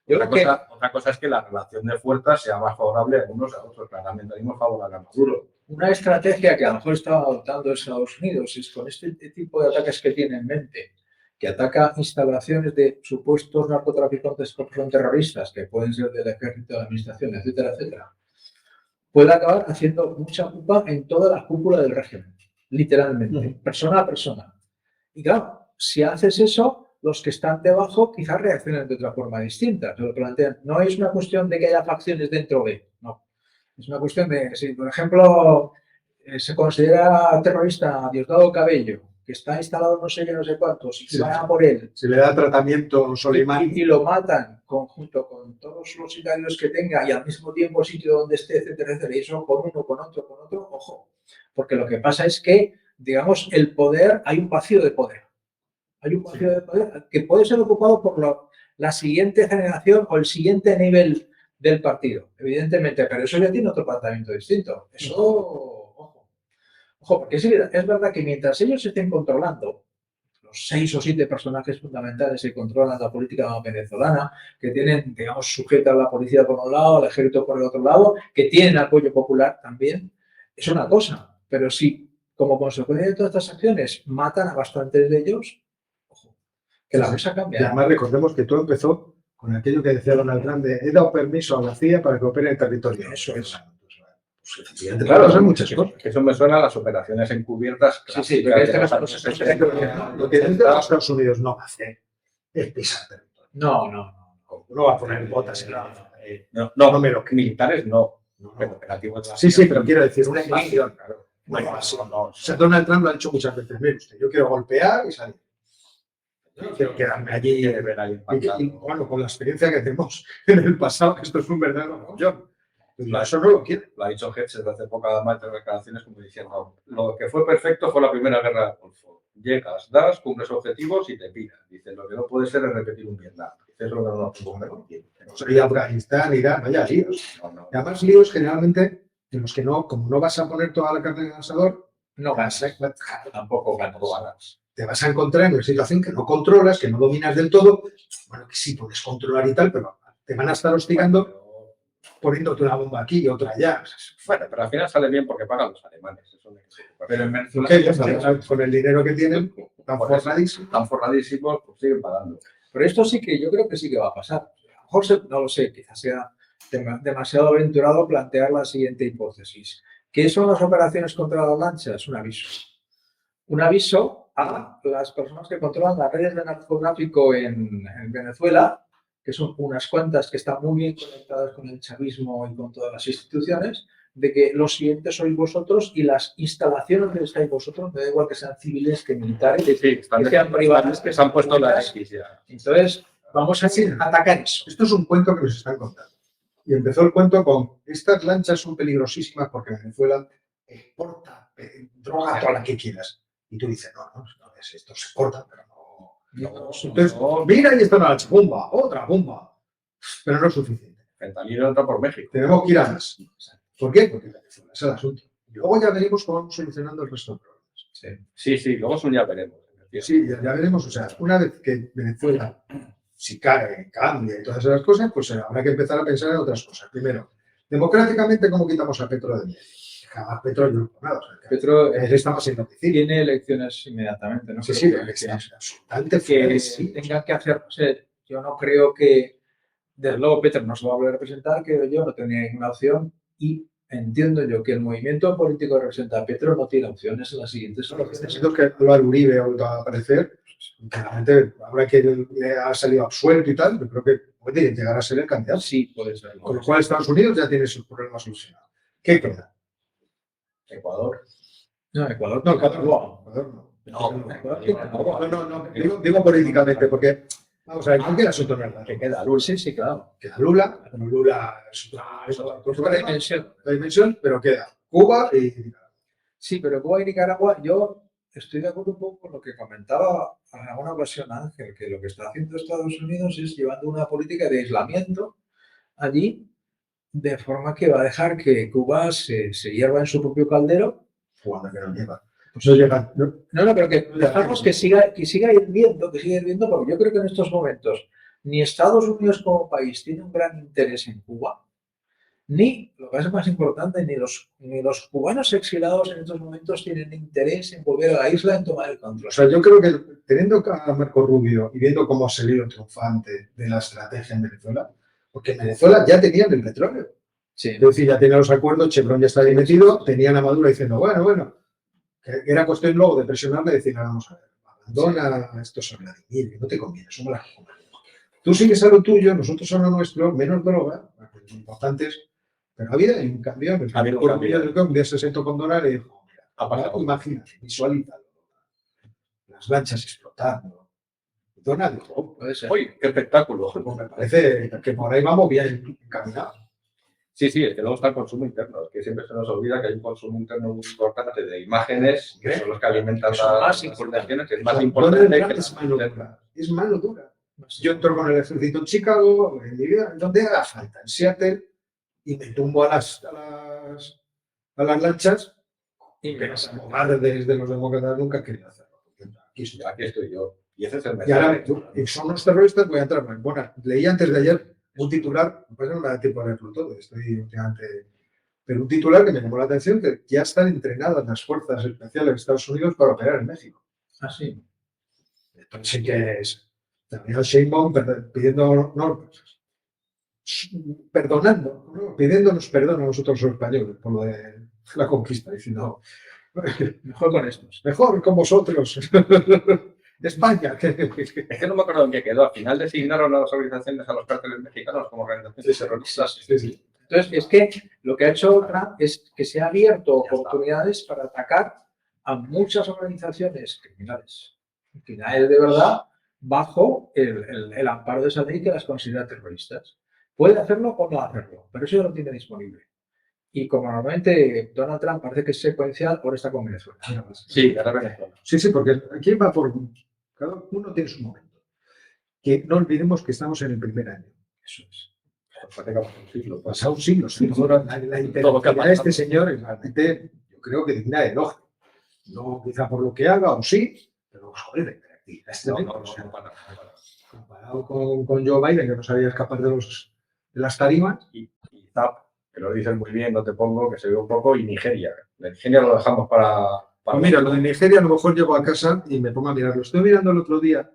Otra cosa es que la relación de fuerzas sea más favorable a unos a otros. Claramente, hay más favorable a Maduro. Una estrategia que a lo mejor estaba adoptando Estados Unidos es con este tipo de ataques que tiene en mente, que ataca instalaciones de supuestos narcotraficantes o terroristas, que pueden ser del ejército, de la administración, etcétera, etcétera, puede acabar haciendo mucha culpa en toda la cúpula del régimen, literalmente, persona a persona. Y claro, si haces eso, los que están debajo quizás reaccionen de otra forma distinta. Se lo plantean. No es una cuestión de que haya facciones dentro de, no. Es una cuestión de, si por ejemplo se considera terrorista a Diosdado Cabello, que está instalado no sé qué, no sé cuántos, y que van a por él. Se le da tratamiento Soleimani. Y lo matan junto con todos los sicarios que tenga y al mismo tiempo sitio donde esté, etcétera, etcétera. Y eso con uno, con otro, ojo. Porque lo que pasa es que, digamos, el poder, hay un vacío de poder. Hay un vacío de poder que puede ser ocupado por la siguiente generación o el siguiente nivel del partido, evidentemente, pero eso ya tiene otro planteamiento distinto. Eso, ojo, porque es verdad que mientras ellos estén controlando, los 6 o 7 personajes fundamentales que controlan la política venezolana, que tienen, digamos, sujeta a la policía por un lado, al ejército por el otro lado, que tienen apoyo popular también, es una cosa, pero si como consecuencia de todas estas acciones matan a bastantes de ellos, ojo, que la cosa cambia. Y además recordemos que todo empezó con aquello que decía Donald Trump de he dado permiso a la CIA para que opere en el territorio. Eso es. Pues efectivamente, Claro, pasan muchas cosas. que eso me suena a las operaciones encubiertas. Sí, sí, clásicas pero este de los caso no años se 60. Lo que dentro de los Estados Unidos no va a hacer es pisar territorio. No. No va a poner botas en la... No, me lo creo. militares no, No, pero no. operativos. Sí, pero quiero decir, una invasión. Claro. Una invasión. O sea, Donald Trump lo ha dicho muchas veces. Mire usted, yo quiero golpear y salir. Yo no quiero quedarme allí. Quiere ver ahí impactado. Y, bueno, con la experiencia que tenemos en el pasado, que esto es un verdadero mogollón. Eso no lo quiere. Lo ha dicho Hetz desde hace poco, además de declaraciones, como diciendo, lo que fue perfecto fue la primera guerra del Golfo. Llegas, das, cumples objetivos y te piras. Dice, lo que no puede ser es repetir un Vietnam. Dice, eso es lo que no nos puede permitir. Y Afganistán, Irán, vaya líos. No. Y además líos generalmente en los que no, como no vas a poner toda la carne en el asador, No vas a- Tampoco ganas. te vas a encontrar en una situación que no controlas, que no dominas del todo. Bueno, que sí puedes controlar y tal, pero te van a estar hostigando poniéndote una bomba aquí y otra allá. Bueno, pero al final sale bien porque pagan los alemanes. Eso no hay que preocuparse. Pero en Venezuela Que ellos, con el dinero que tienen, tan Por eso, forradísimos. están forradísimos, pues siguen pagando. Pero esto sí que yo creo que sí que va a pasar. A lo mejor no lo sé, quizás sea demasiado aventurado plantear la siguiente hipótesis. ¿Qué son las operaciones contra las lanchas? Un aviso. Un aviso a las personas que controlan las redes de narcotráfico en Venezuela, que son unas cuantas que están muy bien conectadas con el chavismo y con todas las instituciones, de que los siguientes sois vosotros y las instalaciones donde estáis vosotros, me da igual que sean civiles que militares, Sí, están que sean privadas, que se han puesto la X ya. entonces, vamos a atacar eso. Esto es un cuento que nos están contando. Y empezó el cuento con, estas lanchas son peligrosísimas porque Venezuela exporta droga, toda la que quieras. Y tú dices, no, esto se corta, pero no. Entonces, mira, y está una lancha, bomba, otra bomba. Pero no es suficiente. Fentanilo entra por México. Tenemos que ir a más. ¿Por qué? Porque Venezuela es el asunto. Y luego ya veremos cómo vamos solucionando el resto de problemas. Sí, luego eso ya veremos. Sí, ya veremos. O sea, una vez que Venezuela, si cae, cambia y todas esas cosas, pues habrá que empezar a pensar en otras cosas. Primero, democráticamente, ¿cómo quitamos a Petro de medio? Jamás Petro yo no por nada. O sea, Petro estamos enloquecidos. tiene elecciones inmediatamente, ¿no? Sí, Creo sí, que es elecciones absolutamente que fuerte, sí. tengan que hacer, o sea, yo no creo que, desde luego Petro no se va a volver a representar, creo yo, no tendría ninguna opción y entiendo yo que el movimiento político que representa a Petro no tiene opciones en las siguientes elecciones. Necesito que Álvaro Uribe ha vuelto a aparecer. Claramente, ahora que le ha salido absuelto y tal, yo creo que puede llegar a ser el candidato. Sí, puede ser. Con lo cual, Estados Unidos ya tiene sus problemas solucionados. ¿Qué queda? Ecuador. No, Ecuador No, no. Ecuador no. No. Digo políticamente, porque, vamos a ver, ¿por qué el asunto no es verdad? Que queda Lula. Sí, claro. Queda Lula, pero Lula es otra dimensión. dimensión, pero queda Cuba y Nicaragua. Sí, pero Cuba y Nicaragua, yo estoy de acuerdo un poco con lo que comentaba en alguna ocasión Ángel, que lo que está haciendo Estados Unidos es llevando una política de aislamiento allí, de forma que va a dejar que Cuba se hierva en su propio caldero. Jugando que no lleva. Pues no llega. No, pero que dejamos que siga hirviendo, porque yo creo que en estos momentos ni Estados Unidos como país tiene un gran interés en Cuba, ni, lo que es más importante, ni los cubanos exilados en estos momentos tienen interés en volver a la isla en tomar el control. O sea, yo creo que teniendo a Marco Rubio y viendo cómo ha salido triunfante de la estrategia en Venezuela, porque en Venezuela ya tenían el petróleo. Sí. Es decir, ya tenían los acuerdos, Chevron ya estaba ahí metido, tenían a Maduro diciendo, bueno, que era cuestión luego de presionarle y decirle, vamos a ver, abandona esto a Vladimir, que no te conviene, somos las que tú sigues a lo tuyo, nosotros a lo nuestro, menos droga, lo importante es, pero ha habido un cambio, un día se sentó con Donald y dijo, mira, imagínate, visualízalo, las lanchas explotando. Donald dijo, ¡Uy, qué espectáculo! pues me parece que por ahí vamos bien encaminados. Sí, es que luego está el consumo interno, es que siempre se nos olvida que hay un consumo interno muy importante de imágenes, que son los que alimentan las informaciones, que es más importante. Es mano dura. Yo entro con el ejército en Chicago, en mi vida, donde haga falta, en Seattle, y me tumbo a las lanchas, y que las abogados desde los demócratas nunca han querido hacerlo. Aquí estoy yo. Y ese es el Y ahora, mensaje. son los terroristas, voy a entrar. Bueno, leí antes de ayer un titular, pues no me da tiempo a leerlo todo, estoy últimamente. Pero un titular que me llamó la atención, que ya están entrenadas las fuerzas especiales de Estados Unidos para operar en México. Ah, sí. Entonces sí que es. También Sheinbaum pidiendo no. perdonando, ¿no? Pidiéndonos perdón a nosotros los españoles por lo de la conquista, diciendo, Mejor con estos. mejor con vosotros, España. Es que no me acuerdo en qué quedó. Al final designaron a las organizaciones, a los cárteles mexicanos como organizaciones terroristas. Sí, sí. Entonces, es que lo que ha hecho Trump es que se ha abierto oportunidades para atacar a muchas organizaciones criminales de verdad, bajo el amparo de esa ley que las considera terroristas. Puede hacerlo o no hacerlo, pero eso ya lo tiene disponible. Y como normalmente Donald Trump parece que es secuencial, por esta con Venezuela. Sí, ahora Venezuela. Sí, porque aquí va por... Cada uno tiene su momento. Que no olvidemos que estamos en el primer año. Eso es. Pasado un siglo. La inteligencia de este señor es realmente, yo creo que digna de elogio. No quizá por lo que haga, o sí, pero joder, la interactividad es tremenda. Comparado con Joe Biden, que no sabía escapar de las tarimas. Y Zap, que lo dices muy bien, no te pongo, que se ve un poco, y Nigeria. Nigeria lo dejamos para Pues mira, lo de Nigeria a lo mejor llego a casa y me pongo a mirarlo. Estoy mirando el otro día,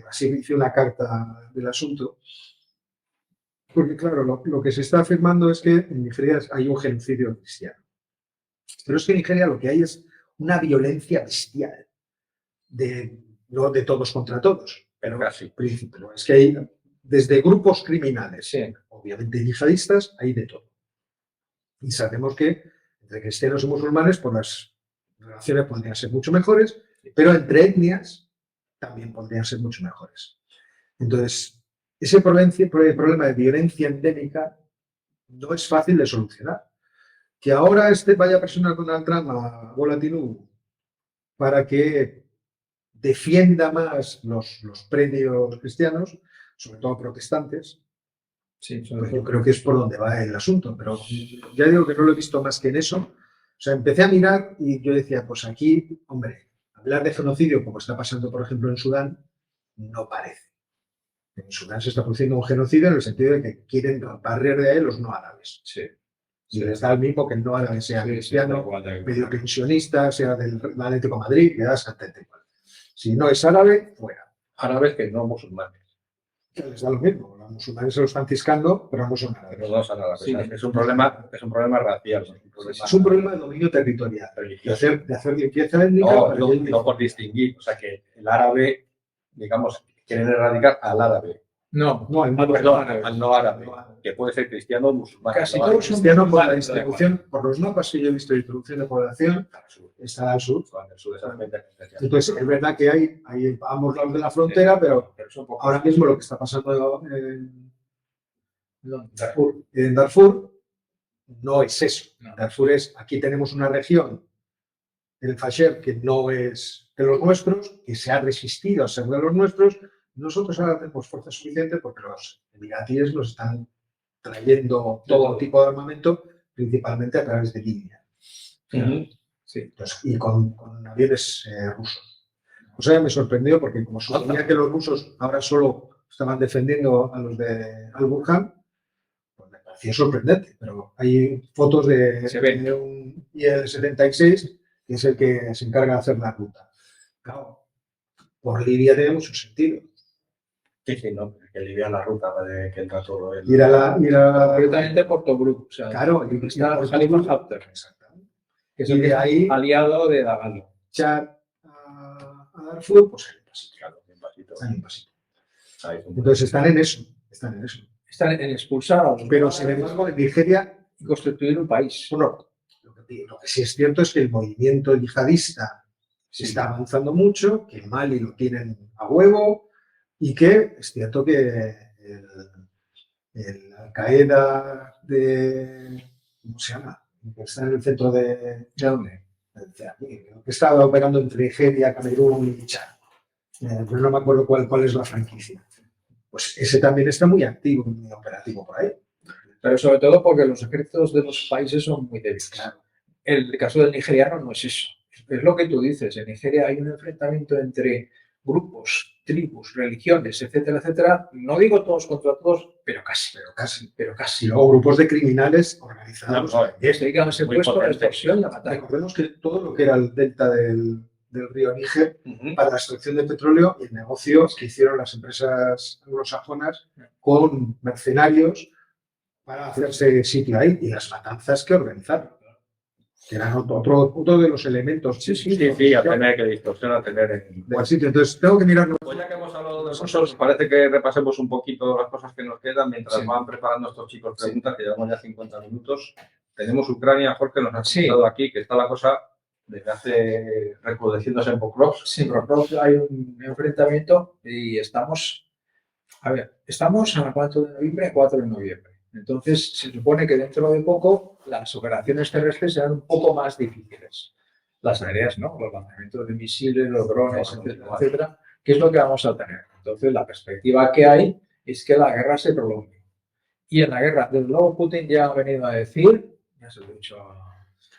así hice una carta del asunto, porque claro, lo que se está afirmando es que en Nigeria hay un genocidio cristiano. Pero es que en Nigeria lo que hay es una violencia bestial, no de todos contra todos, pero casi. Pero es que hay desde grupos criminales, Sí. obviamente yihadistas, hay de todo. Y sabemos que entre cristianos y musulmanes, pues las relaciones podrían ser mucho mejores, pero entre etnias también podrían ser mucho mejores. Entonces, ese problema de violencia endémica no es fácil de solucionar. Que ahora vaya a presionar Donald Trump a Bola Tinubu para que defienda más los predios cristianos, sobre todo protestantes, Sí, pues yo creo que es por donde va el asunto, pero ya digo que no lo he visto más que en eso. O sea, empecé a mirar y yo decía, pues aquí, hombre, hablar de genocidio, como está pasando, por ejemplo, en Sudán, no parece. En Sudán se está produciendo un genocidio en el sentido de que quieren barrer de ahí los no árabes. Sí. Y les da el mismo que el no árabe sea cristiano, medio pensionista, sea del Atlético de Madrid, le da exactamente igual. Si no es árabe, fuera. Árabes que no musulmanes. Que les da lo mismo. Los musulmanes se lo están ciscando, pero no son árabes. Pero no son árabes. Sí. Es un problema racial. Es un problema de dominio territorial. Religioso. De hacer limpieza étnica. No por distinguir. O sea, que el árabe, digamos, quieren erradicar al árabe. No, No, Perdón, al no árabe. Que puede ser cristiano o musulmán. Casi no todos árabe. son cristiano por la musulmanes, distribución, por los mapas que yo he visto de distribución de población, está al sur. Al sur, exactamente. Entonces, es verdad que hay a ambos lados de la frontera, pero son pocos. ahora mismo lo que está pasando Darfur. en Darfur no es eso. No. Darfur es, aquí tenemos una región, el Fasher, que no es de los nuestros, que se ha resistido a ser de los nuestros. Nosotros ahora tenemos fuerza suficiente porque los emiratíes nos están trayendo todo tipo de armamento, principalmente a través de Libia. Sí. Entonces, y con aviones rusos. O sea, me sorprendió porque como suponía que los rusos ahora solo estaban defendiendo a los de Al-Burhan, pues me parecía sorprendente. Pero hay fotos de un IL-76, que es el que se encarga de hacer la ruta. Claro, por Libia tiene mucho sentido. Sí, no, que Libia la ruta de que entra todo el... Ir a la Concretamente por Tobruk. O sea, claro, está Khalifa Haftar, exactamente. que es Y el de ahí aliado de Dagalo. Chad a Darfur, pues hay un pasito. Claro, un pasito. Hay un pasito. Ahí es un- Entonces están en eso. Están en eso. Están en expulsar a los Pero sin embargo, en Nigeria, y constituir un país. bueno, lo que sí es cierto es que el movimiento yihadista se está avanzando mucho, que en Mali lo tienen a huevo y que es cierto que el Al-Qaeda de... ¿Cómo se llama? Que está en el centro de... ¿De dónde? que estaba operando entre Nigeria, Camerún y Chad. Pero no me acuerdo cuál es la franquicia. Pues ese también está muy activo, muy operativo por ahí. Pero sobre todo porque los ejércitos de los países son muy débiles. Claro. El caso del nigeriano no es eso. Es lo que tú dices. En Nigeria hay un enfrentamiento entre grupos, tribus, religiones, etcétera, etcétera. No digo todos contra todos, pero casi. Pero Y casi. luego grupos de criminales organizados. No, Se dedican al muy secuestro, a la potente. extorsión y a matar. Recordemos que todo lo que era el delta del del río Níger para la extracción de petróleo y el negocio que hicieron las empresas anglosajonas con mercenarios para hacerse sitio ahí y las matanzas que organizaron, que eran otro de los elementos. Sí, a tener que distorsión, a tener en del sitio. Entonces, tengo que mirarlo. Pues ya que hemos hablado de nosotros, parece que repasemos un poquito las cosas que nos quedan mientras van preparando estos chicos preguntas, que llevamos ya 50 minutos. Tenemos Ucrania, Jorge nos ha comentado aquí que está la cosa desde hace recrudeciéndose en Pokrovsk. Sí, en Pokrovsk hay un enfrentamiento y estamos a 4 de noviembre, a 4 de noviembre. Entonces, se supone que dentro de poco las operaciones terrestres serán un poco más difíciles. Las aéreas, ¿no? Los lanzamientos de misiles, los drones, etcétera, etcétera, que es lo que vamos a tener. Entonces, la perspectiva que hay es que la guerra se prolongue. Y en la guerra, desde luego, Putin ya ha venido a decir, ya se lo he dicho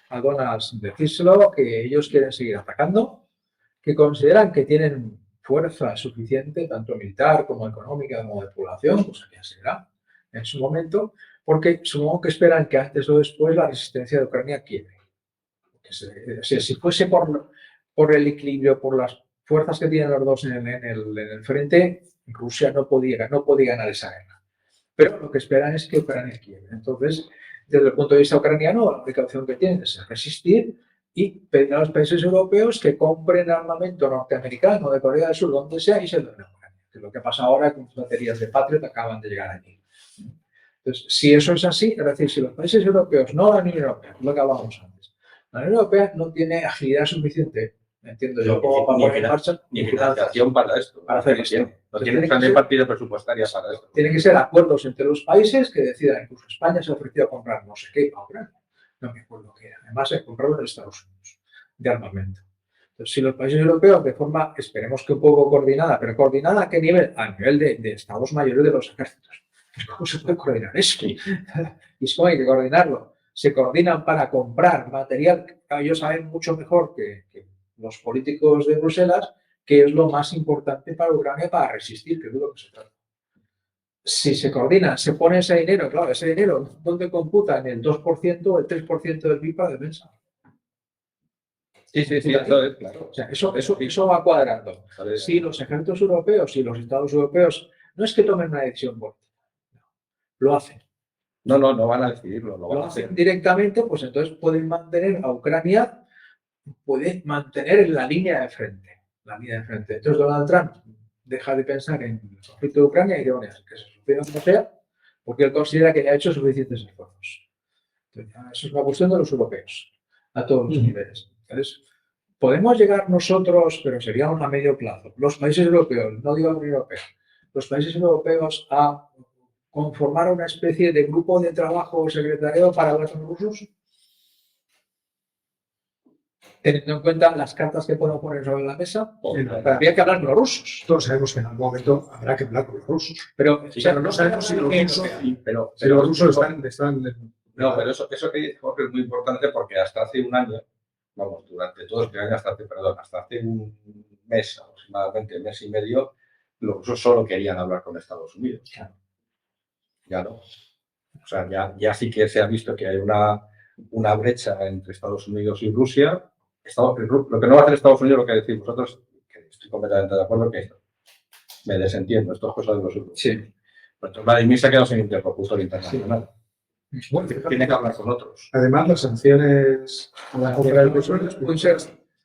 a Donald, decírselo, que ellos quieren seguir atacando, que consideran que tienen fuerza suficiente, tanto militar como económica, como de población, pues ya será en su momento, porque supongo que esperan que antes o después la resistencia de Ucrania quiebre. Si fuese por el equilibrio, por las fuerzas que tienen los dos en el frente, Rusia no podía ganar esa guerra. Pero lo que esperan es que Ucrania quiebre. Entonces, desde el punto de vista ucraniano, la única opción que tienen es resistir y pedir a los países europeos que compren armamento norteamericano, de Corea del Sur, donde sea, y se lo den a Ucrania. Que es lo que pasa ahora con las baterías de Patriot acaban de llegar allí. Entonces, si eso es así, es decir, si los países europeos, no la Unión Europea, es lo que hablábamos antes, la Unión Europea no tiene agilidad suficiente, entiendo yo, como para poner en marcha ni financiación para esto. Para hacer esto. No tienen también partidas presupuestarias para esto. Tienen que ser acuerdos entre los países que decidan. Incluso España se ha ofrecido a comprar no sé qué a Ucrania. No me acuerdo qué era. Además, se compraron en Estados Unidos de armamento. Entonces, si los países europeos, de forma, esperemos que un poco coordinada, pero coordinada ¿a qué nivel? A nivel de estados mayores de los ejércitos. ¿Cómo se puede coordinar eso? Y es como hay que coordinarlo. Se coordinan para comprar material. Ellos saben mucho mejor que los políticos de Bruselas qué es lo más importante para Ucrania para resistir, que es de lo que se trata. Si se coordina, se pone ese dinero, claro, ese dinero, ¿dónde computan? El 2% o el 3% del PIB para defensa. Sí, eso es, claro. O sea, eso va cuadrando. Si los ejércitos europeos y los estados europeos no es que tomen una decisión política, lo hacen. No van a decidirlo, lo hacen directamente, pues entonces pueden mantener a Ucrania, puede mantener la línea de frente. Entonces Donald Trump deja de pensar en el conflicto de Ucrania y dice, que se solucione como sea, porque él considera que le ha hecho suficientes esfuerzos. Entonces, eso es una cuestión de los europeos, a todos los niveles. Entonces, podemos llegar nosotros, pero sería a medio plazo, los países europeos, no digo la Unión Europea, los países europeos a conformar una especie de grupo de trabajo o secretariado para hablar con los rusos, teniendo en cuenta las cartas que podemos poner sobre la mesa, habría que hablar con los rusos. Todos sabemos que en algún momento habrá que hablar con los rusos. Pero, no sabemos si los rusos, pero los rusos están no, pero eso que dice Jorge es muy importante porque hasta hace un año, durante todo este año, hasta hace un mes, aproximadamente un mes y medio, los rusos solo querían hablar con Estados Unidos. Claro. Ya no. O sea, ya sí que se ha visto que hay una brecha entre Estados Unidos y Rusia. Lo que no va a hacer Estados Unidos, lo que decís vosotros, que estoy completamente de acuerdo, que me desentiendo, esto es cosa de los europeos. Sí. Pero Vladimir se ha quedado sin interlocutor internacional. Sí. Bueno, tiene que hablar con otros. Además, las sanciones contra el Rusia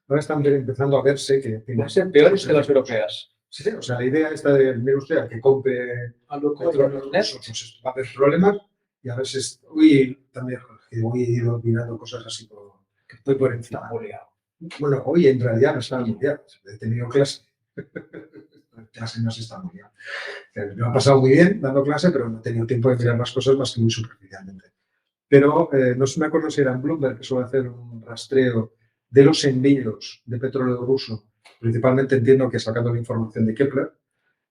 ahora están empezando a verse que pueden ser peores que las europeas. Sí, o sea, la idea esta de Rusia que compre a los rusos, pues va a haber problemas y a veces, también he ido mirando cosas así que estoy por encima. Bueno, hoy en realidad no está muy bien. He tenido clase. Clase no se está muy bien. Me ha pasado muy bien dando clase, pero no he tenido tiempo de mirar más cosas más que muy superficialmente. Pero no me acuerdo si era en Bloomberg que suele hacer un rastreo de los envíos de petróleo ruso. Principalmente entiendo que sacando la información de Kepler.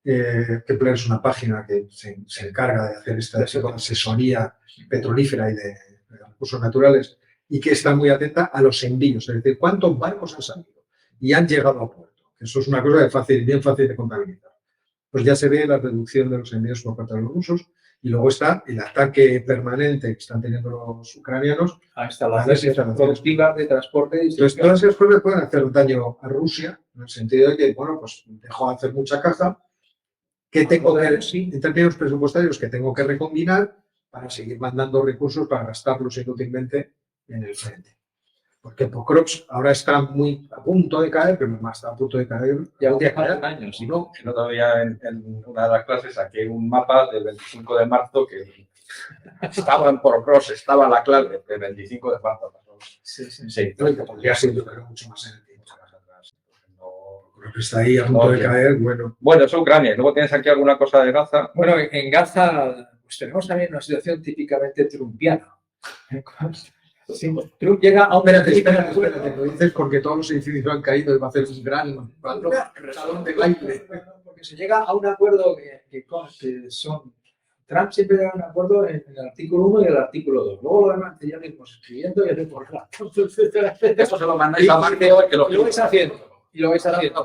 Kepler es una página que se encarga de hacer esta asesoría petrolífera y de recursos naturales y que está muy atenta a los envíos, es decir, cuántos barcos han salido y han llegado a puerto. Eso es una cosa bien fácil de contabilizar. Pues ya se ve la reducción de los envíos por parte de los rusos Y luego está el ataque permanente que están teniendo los ucranianos. A instalaciones productivas de transporte y Entonces, todas esas cosas pueden hacer un daño a Rusia, en el sentido de que, bueno, pues dejó de hacer mucha caja, que tengo que, en términos presupuestarios, que tengo que recombinar para seguir mandando recursos para gastarlos inútilmente en el frente. Porque Pokrovsk ahora está muy a punto de caer, pero más está a punto de caer. Ya un día hace caer, años. si no, El otro día en una de las clases saqué un mapa del 25 de marzo que estaba en Pokrovsk, estaba la clave del 25 de marzo. Sí. no, y que podría ser, yo creo, mucho más en el tiempo, más atrás. Creo que está ahí a punto de caer, bueno. Bueno, es Ucrania. Luego tienes aquí alguna cosa de Gaza. Bueno, en Gaza pues tenemos también una situación típicamente trumpiana. Sí, Trump llega a un... Espérate, lo dices porque todos los edificios han caído y va a hacer un gran salón de baile. Porque se llega a un acuerdo que son... Trump siempre llega a un acuerdo en el artículo 1 y el artículo 2. Luego lo demás ya mismos escribiendo y así por la... Eso se lo mandáis a Marqueo que y lo vais haciendo. Y lo vais haciendo.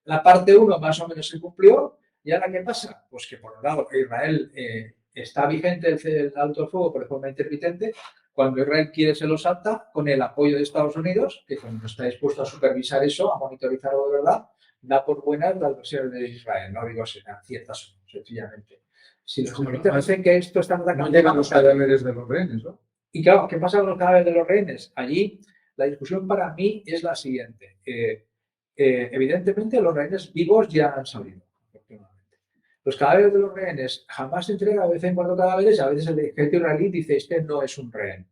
La parte 1 más o menos se cumplió. ¿Y ahora qué pasa? Pues que por un lado Israel está vigente el alto el fuego por forma intermitente. Cuando Israel quiere se lo salta con el apoyo de Estados Unidos, que como no está dispuesto a supervisar eso, a monitorizarlo de verdad, da por buenas las versiones de Israel. No digo si eran ciertas, sencillamente. Si los americanos dicen que esto está atacando... No llegan los cadáveres de los rehenes, ¿no? Y claro, ¿qué pasa con los cadáveres de los rehenes? Allí la discusión para mí es la siguiente. Evidentemente los rehenes vivos ya han salido. Los cadáveres de los rehenes jamás se entrega de vez en cuando cadáveres, a veces el ejército israelí dice este no es un rehén.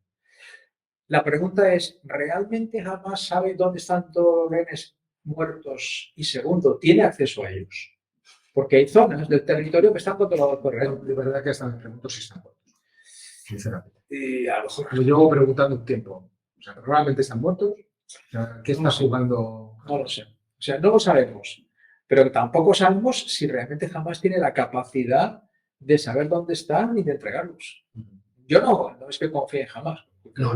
La pregunta es, ¿realmente jamás sabe dónde están todos los rehenes muertos? Y segundo, ¿tiene acceso a ellos? Porque hay zonas del territorio que están controladas por rehenes. De verdad que están en preguntos si están muertos. Sinceramente. Y a lo mejor Lo llevo preguntando un tiempo. O sea, ¿realmente están muertos? O sea, ¿qué está jugando? No lo sé. O sea, no lo sabemos. Pero tampoco sabemos si realmente jamás tiene la capacidad de saber dónde están y de entregarlos. Yo no es que confíe en jamás. No.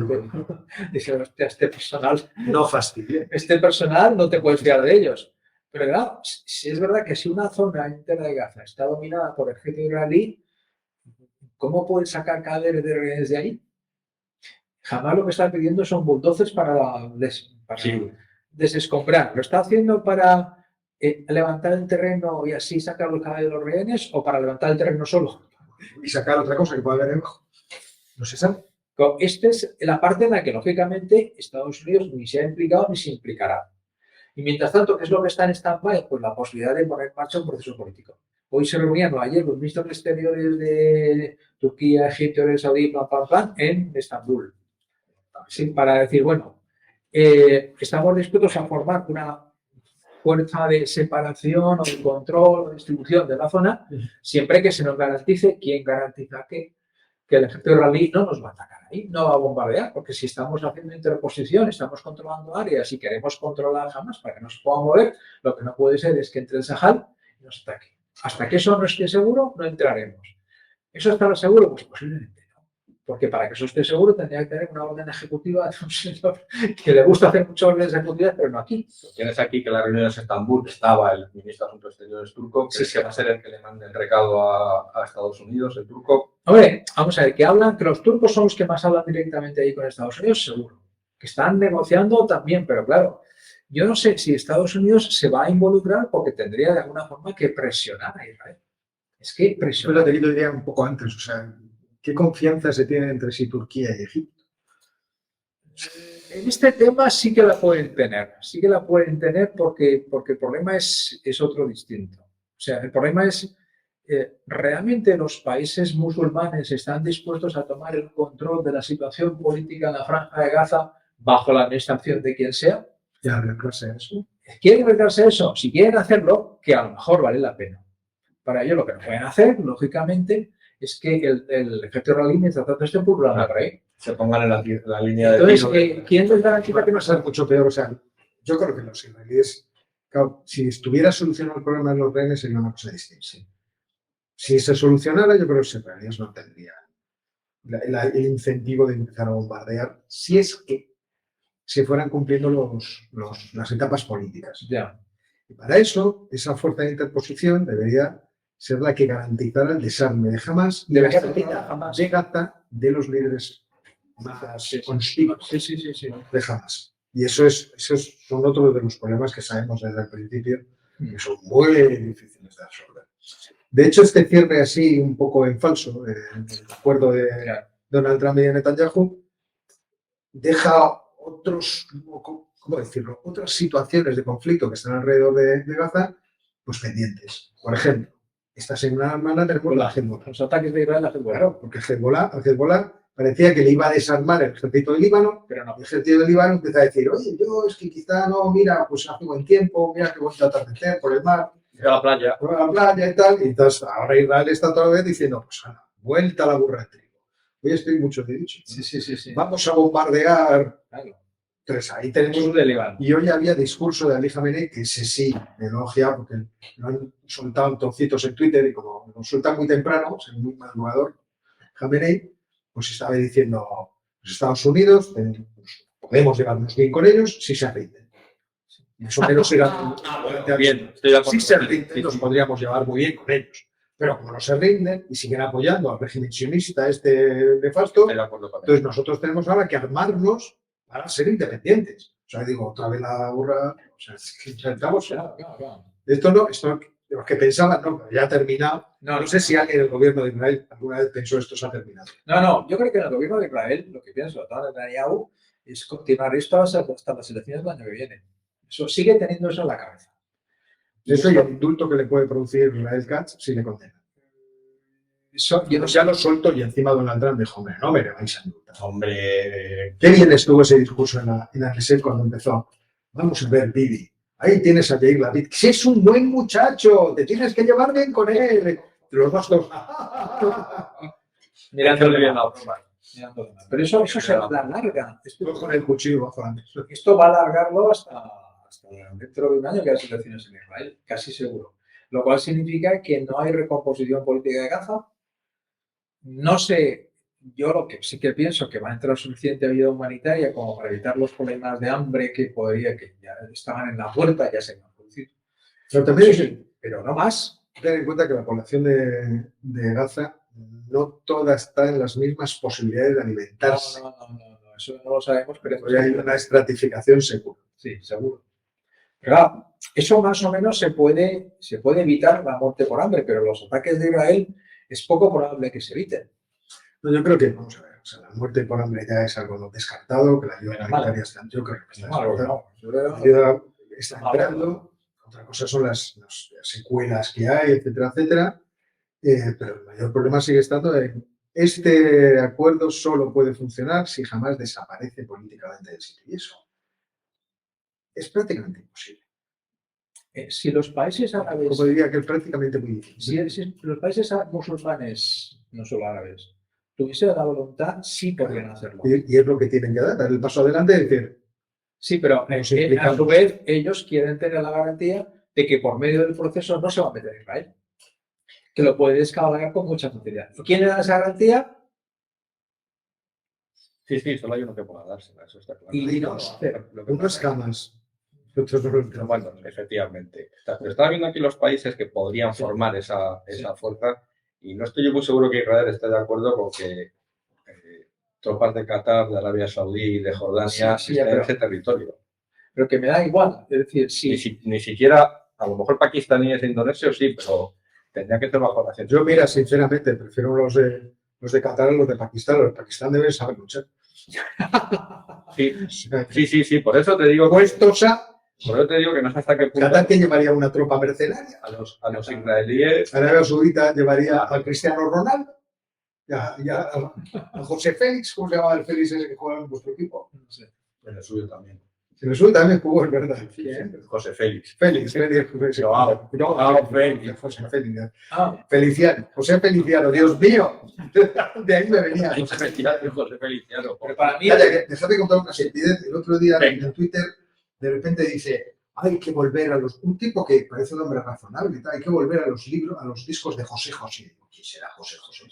Dice, este personal, No fastidie. este personal no te puedes fiar de ellos. Pero claro, si es verdad que si una zona entera de Gaza está dominada por el ejército israelí, ¿cómo pueden sacar cadáveres de rehenes de ahí? Jamás lo que está pidiendo son bulldozers para desescombrar. ¿Lo está haciendo para levantar el terreno y así sacar los cadáveres de los rehenes o para levantar el terreno solo? Y sacar otra cosa que pueda haber debajo. No se sabe. Esta es la parte en la que, lógicamente, Estados Unidos ni se ha implicado ni se implicará. Y mientras tanto, ¿qué es lo que está en stand-by? Pues la posibilidad de poner en marcha un proceso político. Hoy se reunían ayer los ministros exteriores de Turquía, Egipto, Arabia Saudí, en Estambul. Sí, para decir, bueno, estamos dispuestos a formar una fuerza de separación o de control o distribución de la zona, siempre que se nos garantice, ¿quién garantiza que el ejército israelí no nos va a atacar ahí, no va a bombardear? Porque si estamos haciendo interposición, estamos controlando áreas y queremos controlar jamás para que no se pueda mover, lo que no puede ser es que entre el Sahel y nos ataque. Hasta que eso no esté seguro, no entraremos. ¿Eso estará seguro? Pues posiblemente no. Porque para que eso esté seguro tendría que tener una orden ejecutiva de un señor que le gusta hacer muchas órdenes ejecutivas, pero no aquí. Tienes aquí que en la reunión de Estambul estaba el ministro de Asuntos Exteriores turco, que va a ser el que le mande el recado a Estados Unidos, el turco. Hombre, vamos a ver, que hablan, que los turcos son los que más hablan directamente ahí con Estados Unidos, seguro. Que están negociando también, pero claro, yo no sé si Estados Unidos se va a involucrar porque tendría de alguna forma que presionar a Israel. Es que presionar. Pero te lo diría un poco antes, o sea, ¿qué confianza se tiene entre sí Turquía y Egipto? En este tema sí que la pueden tener porque el problema es otro distinto. O sea, el problema es, ¿realmente los países musulmanes están dispuestos a tomar el control de la situación política en la Franja de Gaza bajo la administración de quien sea? Ya, arreglarse eso. ¿Quieren arreglarse eso? Si quieren hacerlo, que a lo mejor vale la pena. Para ello lo que no pueden hacer, lógicamente, es que el ejército israelí, mientras tanto, esté pululando por ahí. Se pongan en la línea de Entonces, tiro. ¿quién les garantiza que no Va a ser mucho peor? O sea, yo creo que los israelíes, claro, si estuviera solucionado el problema de los rehenes sería una cosa distinta. Sí. Si se solucionara, yo creo que los israelíes no tendrían el incentivo de empezar a bombardear si es que se fueran cumpliendo las etapas políticas. Ya. Y para eso, esa fuerza de interposición debería ser la que garantizara el desarme de Hamas y Debería la haber salida Hamas. de Gaza de los líderes más conspicuos Sí. de Hamas. Y esos son otros de los problemas que sabemos desde el principio, que son muy difíciles de resolver. De hecho, este cierre así un poco en falso, el acuerdo de Donald Trump y de Netanyahu, deja ¿cómo decirlo? Otras situaciones de conflicto que están alrededor de Gaza, pues pendientes. Por ejemplo, esta semana tenemos la Hezbollah. Los ataques de Israel a Hezbollah. Claro, porque Hezbollah parecía que le iba a desarmar el ejército del Líbano, pero no. El ejército del Líbano empieza a decir, oye, yo es que quizá no, mira, pues hace buen tiempo, mira que bonito atardecer por el mar, a la playa. por la playa y tal. Y entonces ahora Israel está otra vez diciendo, pues vuelta a la burra de trigo. Hoy estoy mucho de dicho. Sí. Vamos a bombardear. Claro. Entonces ahí tenemos de Líbano. Y hoy había discurso de Ali Khamenei, que ese sí me elogia, porque lo han soltado en trocitos en Twitter y como lo sueltan muy temprano, es muy madrugador, Khamenei, pues estaba diciendo, los Estados Unidos, pues, podemos llevarnos bien con ellos si se rinden. Más o menos era bien, estoy de acuerdo. Si se rinden, nos podríamos llevar muy bien con ellos. Pero como no se rinden y siguen apoyando al régimen sionista nefasto, Estoy de acuerdo con entonces nosotros tenemos ahora que armarnos para ser independientes. O sea, digo, otra vez la burra, o sea, es que intentamos. Claro. Esto los que pensaban, no, pero ya ha terminado. No sé si alguien en el gobierno de Israel alguna vez pensó esto se ha terminado. No, yo creo que en el gobierno de Israel lo que pienso, todo Netanyahu, es continuar esto hasta las elecciones del año que viene. Eso sigue teniendo eso en la cabeza. Eso y el indulto que le puede producir Israel Katz si le condena. Eso, yo no sé. Ya lo suelto y encima Donald Trump dijo, hombre, no me le vais a indultar. Hombre, Qué bien estuvo ese discurso en la Knesset cuando empezó. Vamos a ver, Bibi. Ahí tienes a Yair Lapid. Si es un buen muchacho, te tienes que llevar bien con él. Los dos. Mirándole bien a Pero eso se alarga. Con el cuchillo, Juan. Esto va a alargarlo hasta dentro de un año que hay elecciones en Israel, casi seguro. Lo cual significa que no hay recomposición política de Gaza. No sé, yo lo que sí que pienso que va a entrar suficiente ayuda humanitaria como para evitar los problemas de hambre que ya estaban en la puerta, ya se han producido. Pero también Sí, pero no más. ten en cuenta que la población de Gaza no toda está en las mismas posibilidades de alimentarse. No, eso no lo sabemos, pero Hay una estratificación segura. Sí, seguro. Pero claro, eso más o menos se puede evitar la muerte por hambre, pero los ataques de Israel es poco probable que se eviten. No, yo creo que, vamos a ver, o sea, la muerte por hambre ya es algo descartado, que la ayuda humanitaria está, yo creo que está descartado. La ayuda está entrando, otra cosa son las secuelas que hay, etcétera, etcétera, pero el mayor problema sigue estando en este acuerdo solo puede funcionar si jamás desaparece políticamente del sitio. Y eso es prácticamente imposible. Si los países árabes, Como diría que es prácticamente muy difícil. si los países musulmanes, no solo árabes, tuviesen la voluntad, sí podrían hacerlo. Y es lo que tienen que dar el paso adelante y decir. Sí, pero a su vez ellos quieren tener la garantía de que por medio del proceso no se va a meter Israel. Que lo puede descargar con mucha facilidad. ¿Y quién le da esa garantía? Sí, solo hay uno que pueda dársela, eso está claro. Y no, Unas camas. Bueno, efectivamente. Pero estaba viendo aquí los países que podrían formar esa fuerza y no estoy yo muy seguro que Israel esté de acuerdo con que tropas de Qatar, de Arabia Saudí y de Jordania estén en ese territorio. Pero que me da igual. Es decir, sí. Ni siquiera, a lo mejor pakistaníes de Indonesia sí, pero tendría que ser bajo la ciencia. Yo, mira, sinceramente, prefiero los de Qatar a los de Pakistán. Los de Pakistán deben saber luchar. Sí, por eso te digo. Por eso te digo que no sé hasta qué punto. Qatar que llevaría una tropa mercenaria. A los israelíes. Arabia Saudita llevaría a Cristiano Ronaldo. Ya a José Félix, ¿cómo se llamaba el Félix ese que juega en vuestro equipo? No sé. En el suyo también. En el suyo también jugó, es verdad. José Félix. Félix. José Félix. Feliciano. José Feliciano, Dios mío. De ahí me venía. José Feliciano. Pero para mí. Déjame contar una estupidez. El otro día en Twitter, de repente dice. Hay que volver a un tipo que parece un hombre razonable, hay que volver a los libros, a los discos de José José. ¿Quién será José José?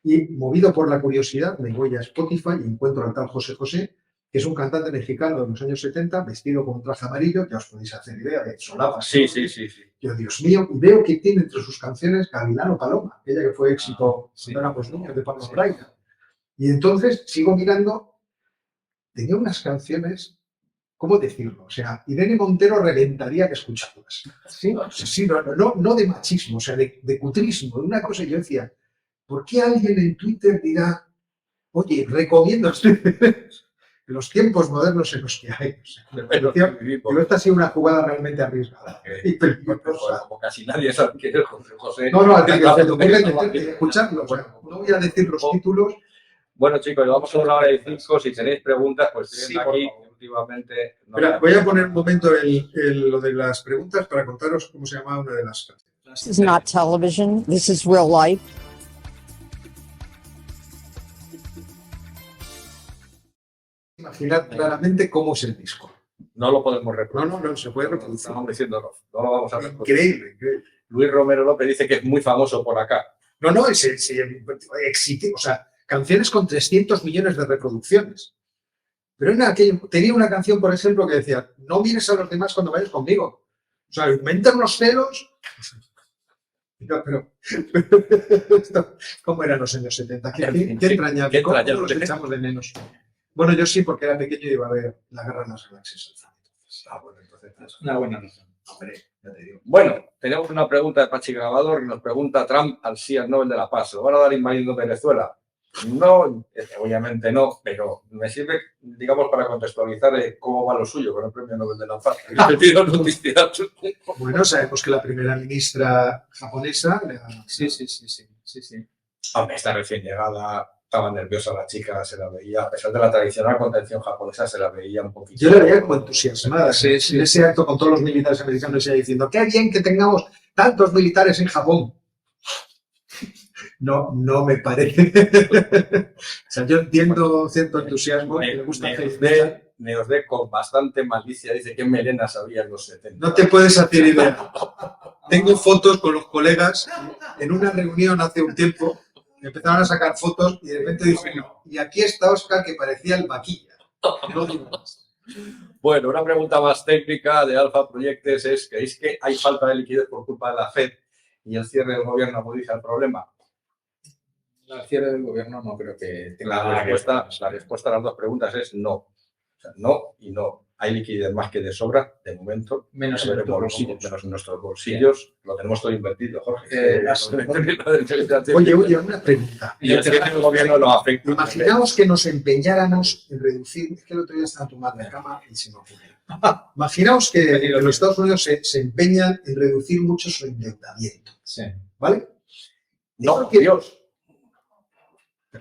Y movido por la curiosidad, me voy a Spotify y encuentro al tal José José que es un cantante mexicano de los años 70, vestido con un traje amarillo, ya os podéis hacer idea de solapas. Sí, sí, sí, sí. Yo, Dios mío, y veo que tiene entre sus canciones Gavilano Paloma, aquella que fue éxito sí. cuando éramos niños de Pablo Sí. Braida. Y entonces sigo mirando, tenía unas canciones, ¿cómo decirlo? O sea, Irene Montero reventaría que escucharlas. Sí. Sí, no de machismo, o sea, de cutrismo, de una cosa. Y yo decía, ¿por qué alguien en Twitter dirá, oye, recomiendo los tiempos modernos en los que hay? O sea, me pareció, digo, esta ha sido una jugada realmente arriesgada y peligrosa. Como casi nadie sabe quién es José. No, a ti que se te ocurre escucharlo. O sea, no voy a decir los títulos. Bueno, chicos, vamos a 1:05. Si tenéis preguntas, pues Sí, tienen aquí. Últimamente. No. Espera, voy a poner un momento lo de las preguntas para contaros cómo se llama una de las canciones. This is not television. This is real life. Imaginar claramente cómo es el disco. No lo podemos reproducir. No se puede reproducir. Estamos diciendo no lo vamos a reproducir. Increíble. Luis Romero López dice que es muy famoso por acá. No, existe, o sea, canciones con 300 millones de reproducciones. Pero tenía una canción, por ejemplo, que decía, no mires a los demás cuando vayas conmigo. O sea, inventan unos celos. Pero ¿cómo eran los años 70? Qué entrañable. ¿Cómo los echamos de menos? Bueno, yo sí, porque era pequeño y iba a ver La Guerra de las Galaxias. Bueno, entonces Es una buena razón. Hombre, ya te digo. Bueno, tenemos una pregunta de Pachi Grabador que nos pregunta Trump al sí al Nobel de la Paz. ¿Lo van a dar invadiendo Venezuela? No, obviamente no, pero me sirve, digamos, para contextualizar cómo va lo suyo con el Premio Nobel de la Paz. Bueno, sabemos que la primera ministra japonesa... Sí. Hombre, está recién llegada, estaba nerviosa la chica, se la veía, a pesar de la tradicional contención japonesa, se la veía un poquito. Yo la veía como entusiasmada. Sí. En ese acto con todos los militares americanos, ella diciendo, qué bien que tengamos tantos militares en Japón. No me parece. O sea, yo entiendo cierto entusiasmo. Me gusta Neosde con bastante malicia dice que Melena sabía en los 70. No te puedes hacer idea. Tengo fotos con los colegas en una reunión hace un tiempo. Empezaron a sacar fotos y de repente dije, no. Y aquí está Óscar, que parecía el vaquilla. No digo más. Bueno, una pregunta más técnica de Alfa Proyectes es, ¿creéis que hay falta de liquidez por culpa de la FED y el cierre del gobierno agudiza el problema? El cierre del gobierno no creo que tenga La respuesta a las dos preguntas es no. O sea, no y no. Hay liquidez más que de sobra, de momento. Menos en nuestros bolsillos. Menos en nuestros bolsillos. Lo tenemos todo invertido, Jorge. Oye, una pregunta. Y el cierre del gobierno lo afecta. Imaginaos que nos empeñáramos en reducir... Es que el otro día estaba tomando la cama y se me ocurrió. Imaginaos que los Estados Unidos se empeñan en reducir mucho su endeudamiento. Sí. ¿Vale? No, Dios.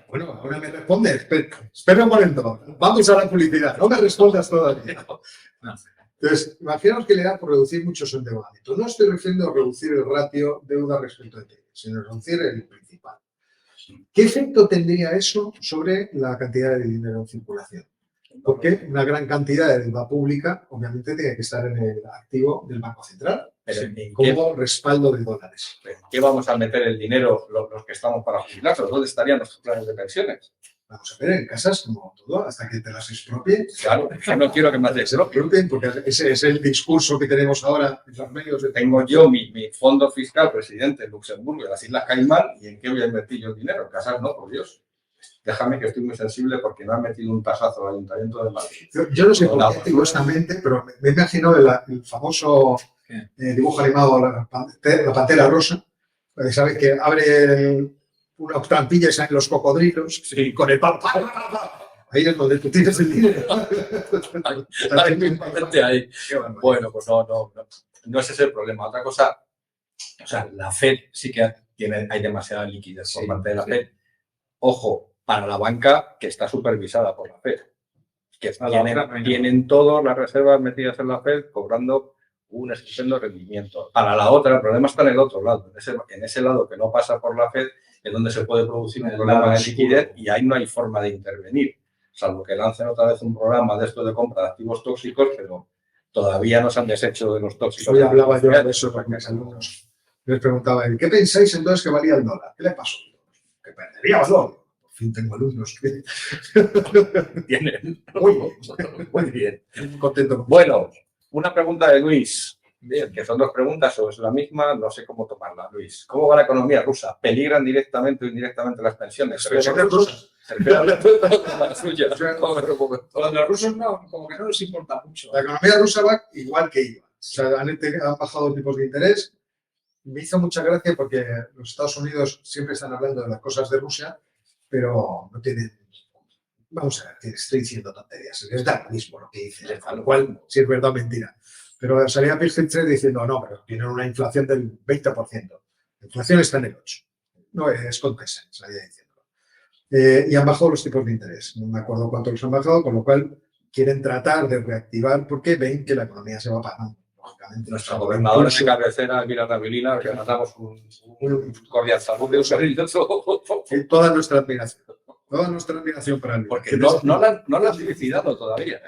Bueno, ahora me responde. Espera un momento. Vamos a la publicidad. No me respondas todavía. No. Entonces, imaginaos que le da por reducir mucho su endeudamiento. No estoy refiriendo a reducir el ratio deuda respecto de PIB, sino a reducir el principal. ¿Qué efecto tendría eso sobre la cantidad de dinero en circulación? Porque una gran cantidad de deuda pública, obviamente, tiene que estar en el activo del Banco Central, como respaldo de dólares. ¿En qué vamos a meter el dinero los que estamos para jubilarnos? ¿Dónde estarían los planes de pensiones? Vamos a ver, en casas, como todo, hasta que te las expropien. Claro, yo no quiero que me haces expropien, porque ese es el discurso que tenemos ahora en los medios. Tengo yo mi fondo fiscal presidente en Luxemburgo y las Islas Caimán, ¿y en qué voy a invertir yo el dinero? En casas no, por Dios. Déjame que estoy muy sensible porque me han metido un tasazo al Ayuntamiento de Madrid. Yo no sé por qué rigurosamente, pero me imagino el famoso dibujo animado La Pantera Rosa. ¿Sabes? Que abre una trampilla y salen los cocodrilos con el palo. Ahí es donde tú tienes el dinero. Ahí. Bueno, pues no ese es el problema. Otra cosa, o sea, la FED sí que hay demasiada liquidez por parte de la FED. Ojo, para la banca que está supervisada por la FED, que tienen todas las reservas metidas en la FED cobrando un estupendo rendimiento. Para la otra, el problema está en el otro lado, en ese lado que no pasa por la FED, es donde se puede producir un problema de liquidez y ahí no hay forma de intervenir, salvo que lancen otra vez un programa de esto de compra de activos tóxicos, pero todavía no se han deshecho de los tóxicos. Hoy hablaba yo de eso con mis alumnos. Les preguntaba, ¿qué pensáis entonces que valía el dólar? ¿Qué le pasó? Que perdería el dólar. fin tengo alumnos que Tienen. Muy Muy bien. contento. Bueno, una pregunta de Luis. Bien, que son dos preguntas o es la misma, no sé cómo tomarla, Luis. ¿Cómo va la economía rusa? ¿Peligran directamente o indirectamente las pensiones? Las pensiones rusas. Se refiere a la suya. Los de los rusos no, como que no les importa mucho. La economía rusa va igual que iba. O sea, han bajado tipos de interés. Me hizo mucha gracia porque los Estados Unidos siempre están hablando de las cosas de Rusia, pero no tienen. Vamos a ver, que estoy diciendo tonterías. Les da lo mismo lo que dicen, al cual si es verdad o mentira. Pero salía Pilgrim diciendo, no, pero tienen una inflación del 20%. La inflación está en el 8%. No, es contesa, salía diciendo. Y han bajado los tipos de interés. No me acuerdo cuánto los han bajado, con lo cual quieren tratar de reactivar porque ven que la economía se va apagando. Lógicamente, Nuestra gobernadora de cabecera, Elvira Navilina, que mandamos un cordial saludo de un cariñoso. Toda nuestra admiración. Toda nuestra admiración para él. Porque no la han suicidado todavía.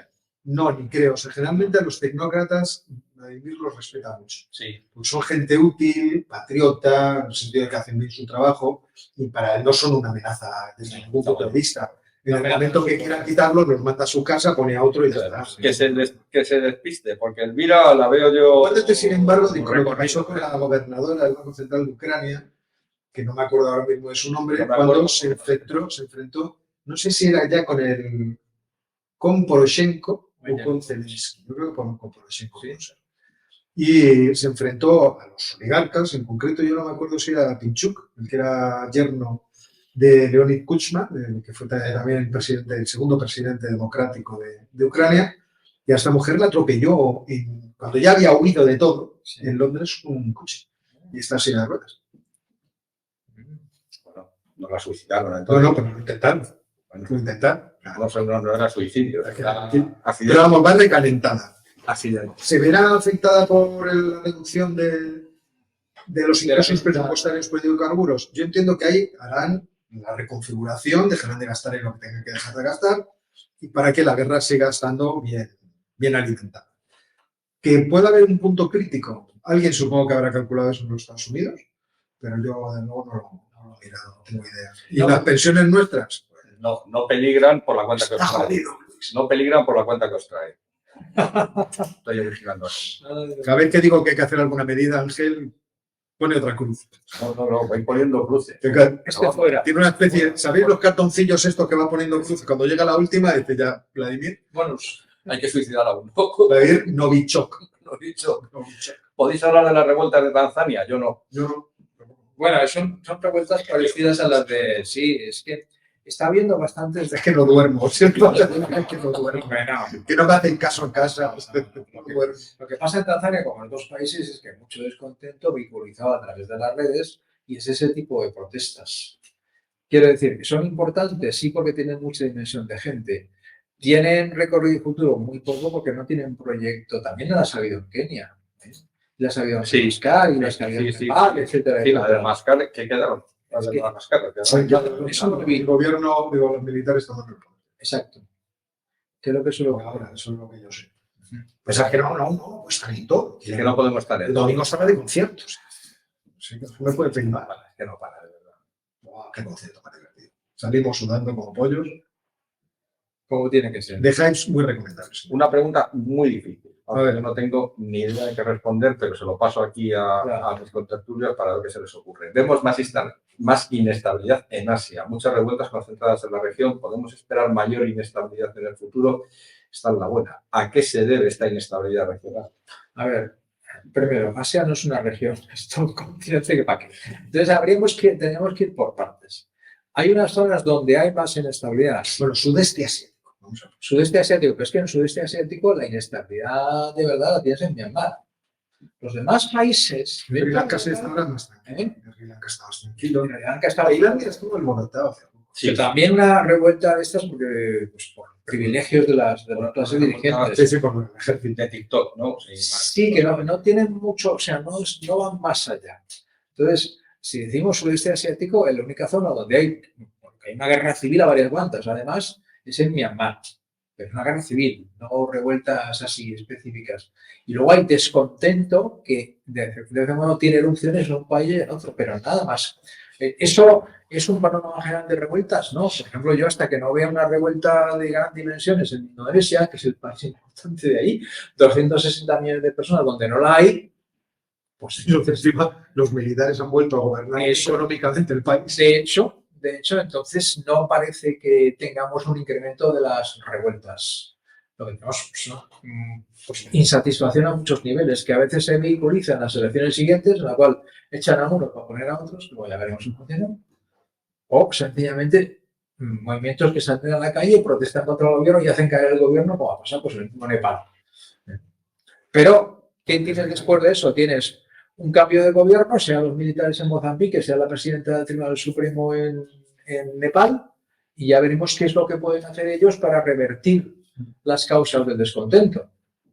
No, ni creo. O sea, generalmente a los tecnócratas Vladimir los respeta mucho. Sí. Pues son gente útil, patriota, en el sentido de que hacen bien su trabajo y para él no son una amenaza desde ningún punto de vista. En el momento que quieran quitarlos, los manda a su casa, pone a otro y ya está. Que se despiste, porque Elvira la veo yo. Acuérdate, sin embargo, de lo que pasó con la gobernadora del Banco Central de Ucrania, que no me acuerdo ahora mismo de su nombre, cuando se enfrentó, no sé si era ya con Poroshenko o con Zelensky. Yo creo que con Poroshenko. Sí. Y se enfrentó a los oligarcas, en concreto yo no me acuerdo si era Pinchuk, el que era yerno de Leonid Kuchma, que fue también el segundo presidente democrático de Ucrania, y a esta mujer la atropelló cuando ya había huido de todo, en Londres, un coche. Y está en silla de ruedas. Bueno, no la suicidaron entonces. No, pero lo intentaron. Lo intentaron. No era suicidio. Pero vamos, va recalentada. ¿Se verá afectada por la reducción de los ingresos presupuestarios por hidrocarburos? Yo entiendo que ahí harán la reconfiguración, dejarán de gastar en lo que tengan que dejar de gastar y para que la guerra siga estando bien alimentada. Que pueda haber un punto crítico. Alguien supongo que habrá calculado eso en los Estados Unidos, pero yo de nuevo no lo he mirado, no tengo idea. ¿Y las pensiones nuestras? No peligran por la cuenta que os trae. Jodido. No peligran por la cuenta que os trae. Estoy vigilando eso. Cada vez que digo que hay que hacer alguna medida, Ángel pone otra cruz. No, voy poniendo cruces. Tiene una especie, ¿sabéis los cartoncillos estos que va poniendo cruz? Cuando llega la última, dice ya, Vladimir. Bueno, hay que suicidar a uno. Vladimir Novichok. ¿Podéis hablar de las revueltas de Tanzania? Yo no. Bueno, son revueltas parecidas a las de... Sí, es que está habiendo bastantes... Es que no duermo, ¿cierto? Que no duermo. Que no me hacen caso en casa. Lo que pasa en Tanzania, como en otros países, es que hay mucho descontento vinculado a través de las redes y es ese tipo de protestas. Quiero decir, que son importantes, sí, porque tienen mucha dimensión de gente. Tienen recorrido futuro muy poco porque no tienen proyecto. También la ha sabido en Kenia. La ha sabido en Fiscal y la ha sabido en Nepal, etcétera. Sí, la de Mascar, ¿qué quedaron? Las de Mascar. El gobierno, digo, los militares toman el poder. Exacto. ¿Qué es lo que suelo ahora? Eso es lo que yo sé. Pues es que no, pues está en todo. Es que no podemos estar en el domingo sale de conciertos. Sí, no puede firmar. Es que no para, de verdad. Wow, qué concierto más divertido. Salimos sudando como pollos. ¿Cómo tiene que ser? De Hives, muy recomendable. Una pregunta muy difícil. A ver, yo no tengo ni idea de qué responder, pero se lo paso aquí a mis contertulios para ver qué se les ocurre. Vemos más inestabilidad en Asia, muchas revueltas concentradas en la región. ¿Podemos esperar mayor inestabilidad en el futuro? Esta es la buena. ¿A qué se debe esta inestabilidad regional? A ver, primero, Asia no es una región, es todo un continente que para qué. Entonces, tenemos que ir por partes. Hay unas zonas donde hay más inestabilidad. Bueno, sudeste asiático. Sudeste asiático, pero es que en el sudeste asiático la inestabilidad de verdad la tienes en Myanmar. Los demás países... Sri Lanka se está más tranquilo. Sri Lanka está más tranquilo. Sri Lanka está Tailandia estuvo alborotado. Sí, también una revuelta de estas porque, pues, por privilegios de las clases dirigentes. Sí, por el ejército de TikTok, ¿no? Sí, que no tienen mucho, o sea, no van más allá. Entonces, si decimos sudeste asiático, es la única zona donde hay una guerra civil a varias cuantas, además, es en Myanmar. Pero es una guerra civil, no revueltas así específicas. Y luego hay descontento que de modo tiene erupciones en un país y en otro, pero nada más. ¿Eso es un panorama general de revueltas? No. Por ejemplo, yo hasta que no vea una revuelta de gran dimensiones en Indonesia, que es el país importante de ahí, 260 millones de personas donde no la hay, pues Y encima los militares han vuelto a gobernar Eso. económicamente el país. de hecho, entonces no parece que tengamos un incremento de las revueltas. Lo que tenemos pues, insatisfacción a muchos niveles, que a veces se vehiculiza en las elecciones siguientes, en la cual echan a uno para poner a otros, luego ya veremos si funciona, o sencillamente movimientos que salen a la calle y protestan contra el gobierno y hacen caer el gobierno, como ha pasado pues, en Nepal. Pero, ¿qué tienes después de eso? Tienes un cambio de gobierno, sea los militares en Mozambique, sea la presidenta del Tribunal Supremo en Nepal, y ya veremos qué es lo que pueden hacer ellos para revertir las causas del descontento.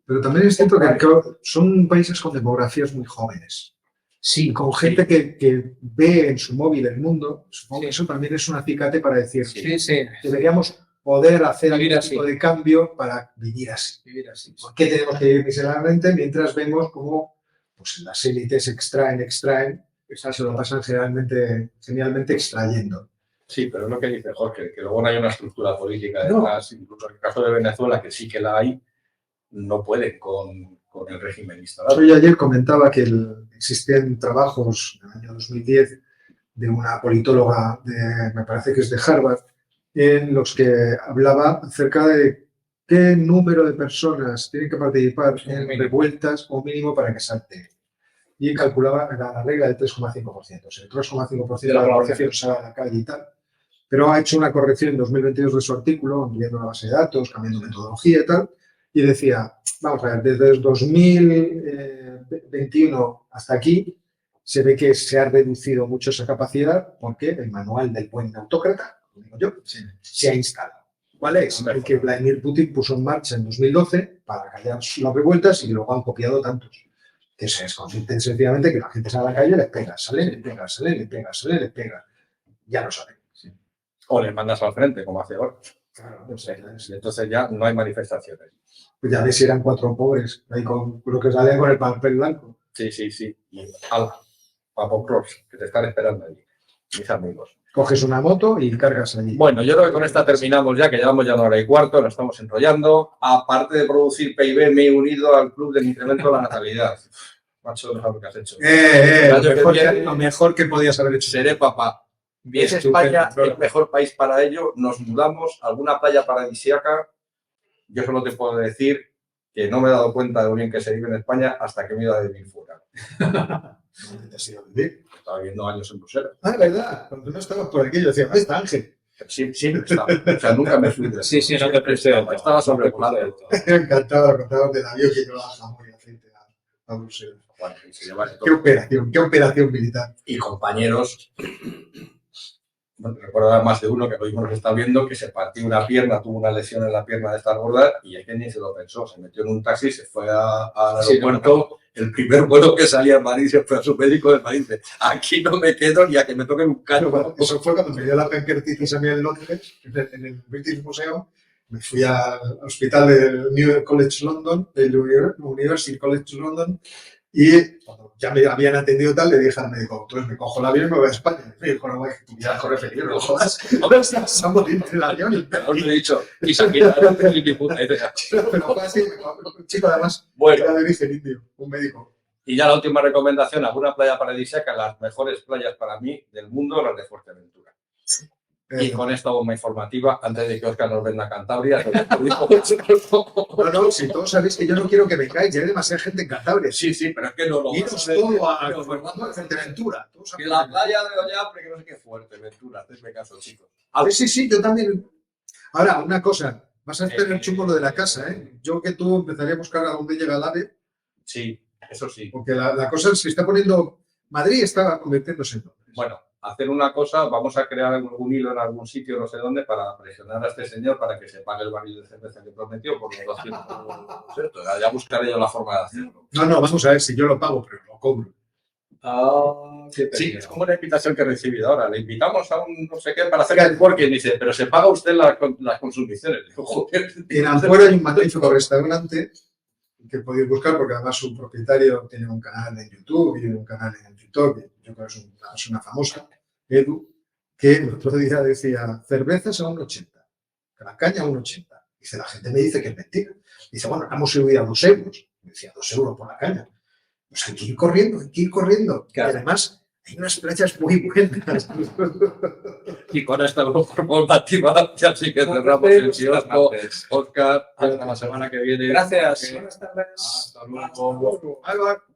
Pero también es cierto que son países con demografías muy jóvenes. Sí, Con gente que ve en su móvil el mundo, supongo que Sí. eso también es un acicate para decir sí, sí. deberíamos poder hacer Vivir algún así. tipo de cambio para vivir así. Vivir así. ¿Por qué tenemos que vivir miserablemente mientras vemos cómo pues, las élites extraen, se lo pasan genialmente extrayendo? Sí, pero es lo que dice Jorge, que luego no hay una estructura política No. detrás. Incluso en el caso de Venezuela, que sí que la hay, no puede con el régimen instalado. Yo ayer comentaba que existían trabajos en el año 2010 de una politóloga, me parece que es de Harvard, en los que hablaba acerca de qué número de personas tienen que participar en revueltas o mínimo para que salte. Y calculaba la regla del 3,5%. O sea, el 3,5% de la población sale a la calle y tal. Pero ha hecho una corrección en 2022 de su artículo, ampliando la base de datos, cambiando metodología y tal, y decía, vamos a ver, desde el 2021 hasta aquí, se ve que se ha reducido mucho esa capacidad porque el manual del buen autócrata, como digo yo, se ha instalado. ¿Cuál es? El que Vladimir Putin puso en marcha en 2012 para callar las revueltas y luego han copiado tantos. Que consiste sencillamente que la gente sale a la calle, les pega, sale, les pega, sale, les pega, sale, les pega. Ya lo saben. O les mandas al frente, como hace ahora. Claro, Y entonces ya no hay manifestaciones. pues ya ves si eran 4 pobres, ahí con lo que salían con el papel blanco. Sí. Y ala, Papo Cross, que te están esperando allí, mis amigos. Coges una moto y cargas allí. Bueno, yo creo que con esta terminamos ya, que llevamos ya 1 hora y cuarto, nos estamos enrollando. Aparte de producir PIB, me he unido al club del incremento de la natalidad. Macho, no sabes lo que has hecho. Lo mejor que podías haber hecho. Seré papá. ¿Es España el mejor país para ello? Nos mudamos a alguna playa paradisíaca. Yo solo te puedo decir que no me he dado cuenta de lo bien que se vive en España hasta que me he ido a vivir fuera. ¿Dónde te has ido a vivir? Estaba viviendo años en Bruselas. Ah, es verdad. Cuando no estabas por aquí, yo decía, ¿dónde está Ángel? Sí, estaba. O sea, nunca me fui de Sí, no te presté. Estaba sobrevolando. Encantado, contado del avión que llevaba jamón y aceite a Bruselas. Bueno, y se lleva esto. Qué operación militar. Y compañeros, bueno, recuerdo a más de uno que lo mismo nos está viendo, que se partió una pierna, tuvo una lesión en la pierna de estar gorda y es que ni se lo pensó. Se metió en un taxi, se fue al aeropuerto. El primer vuelo que salía en Madrid se fue a su médico de Madrid. Dice, aquí no me quedo ni a que me toquen un caño. Eso fue cuando me dio la pancreatitis a mí en Londres, en el British Museum. Me fui al hospital del New College London, del University College London, y cuando ya me habían atendido tal, le dije al médico, entonces me cojo el avión y me voy a España. Me dijo, no, güey, tu vida corre peligro, no jodas. Vas a morir del avión y Os lo he dicho. Y se quitaron ni puta idea. pero fue así, un chico además, Bueno, era de origen indio, un médico. y ya la última recomendación, alguna playa paradisíaca, las mejores playas para mí del mundo, las de Fuerteventura. Y con esta bomba informativa, antes de que Óscar nos venda Cantabria, No, si todos sabéis que yo no quiero que vengáis, ya hay demasiada gente en Cantabria. sí, pero es que no lo Iros todo a Fuerteventura. Que la playa de Oñapre, que no sé qué, Fuerteventura, hacedme caso, chicos. Sí, yo también. Ahora, una cosa, vas a tener chungo lo de la casa, ¿eh? Yo que tú empezaría a buscar a dónde llega el AVE, Sí, eso sí. porque la cosa se está poniendo. Madrid está convirtiéndose en Londres. Bueno, hacer una cosa, vamos a crear algún hilo en algún sitio, no sé dónde, para presionar a este señor para que se pague el barril de cerveza que prometió por los 200 euros. Ya buscaré yo la forma de hacerlo. No, vamos a ver si yo lo pago, pero lo cobro. Sí, es como una invitación que he recibido ahora. Le invitamos a un no sé qué para hacer el working. Dice, pero se paga usted las consumiciones. Digo, joder. En Ampuero hay un magnífico restaurante que podéis buscar porque además su propietario tiene un canal en YouTube y un canal en TikTok. Yo creo que es una persona famosa. Edu, que el otro día decía cervezas a 1,80, la caña a 1,80. Dice, la gente me dice que es mentira. Dice, bueno, hemos subido a 2 euros. Me decía, 2 euros por la caña. Pues hay que ir corriendo, hay que ir corriendo. Claro. Y además hay unas playas muy buenas. Y con esta formativa ya sí que cerramos el kiosco. Oscar, hasta la semana que viene. Gracias. Buenas tardes. Hasta luego. Bye, bye.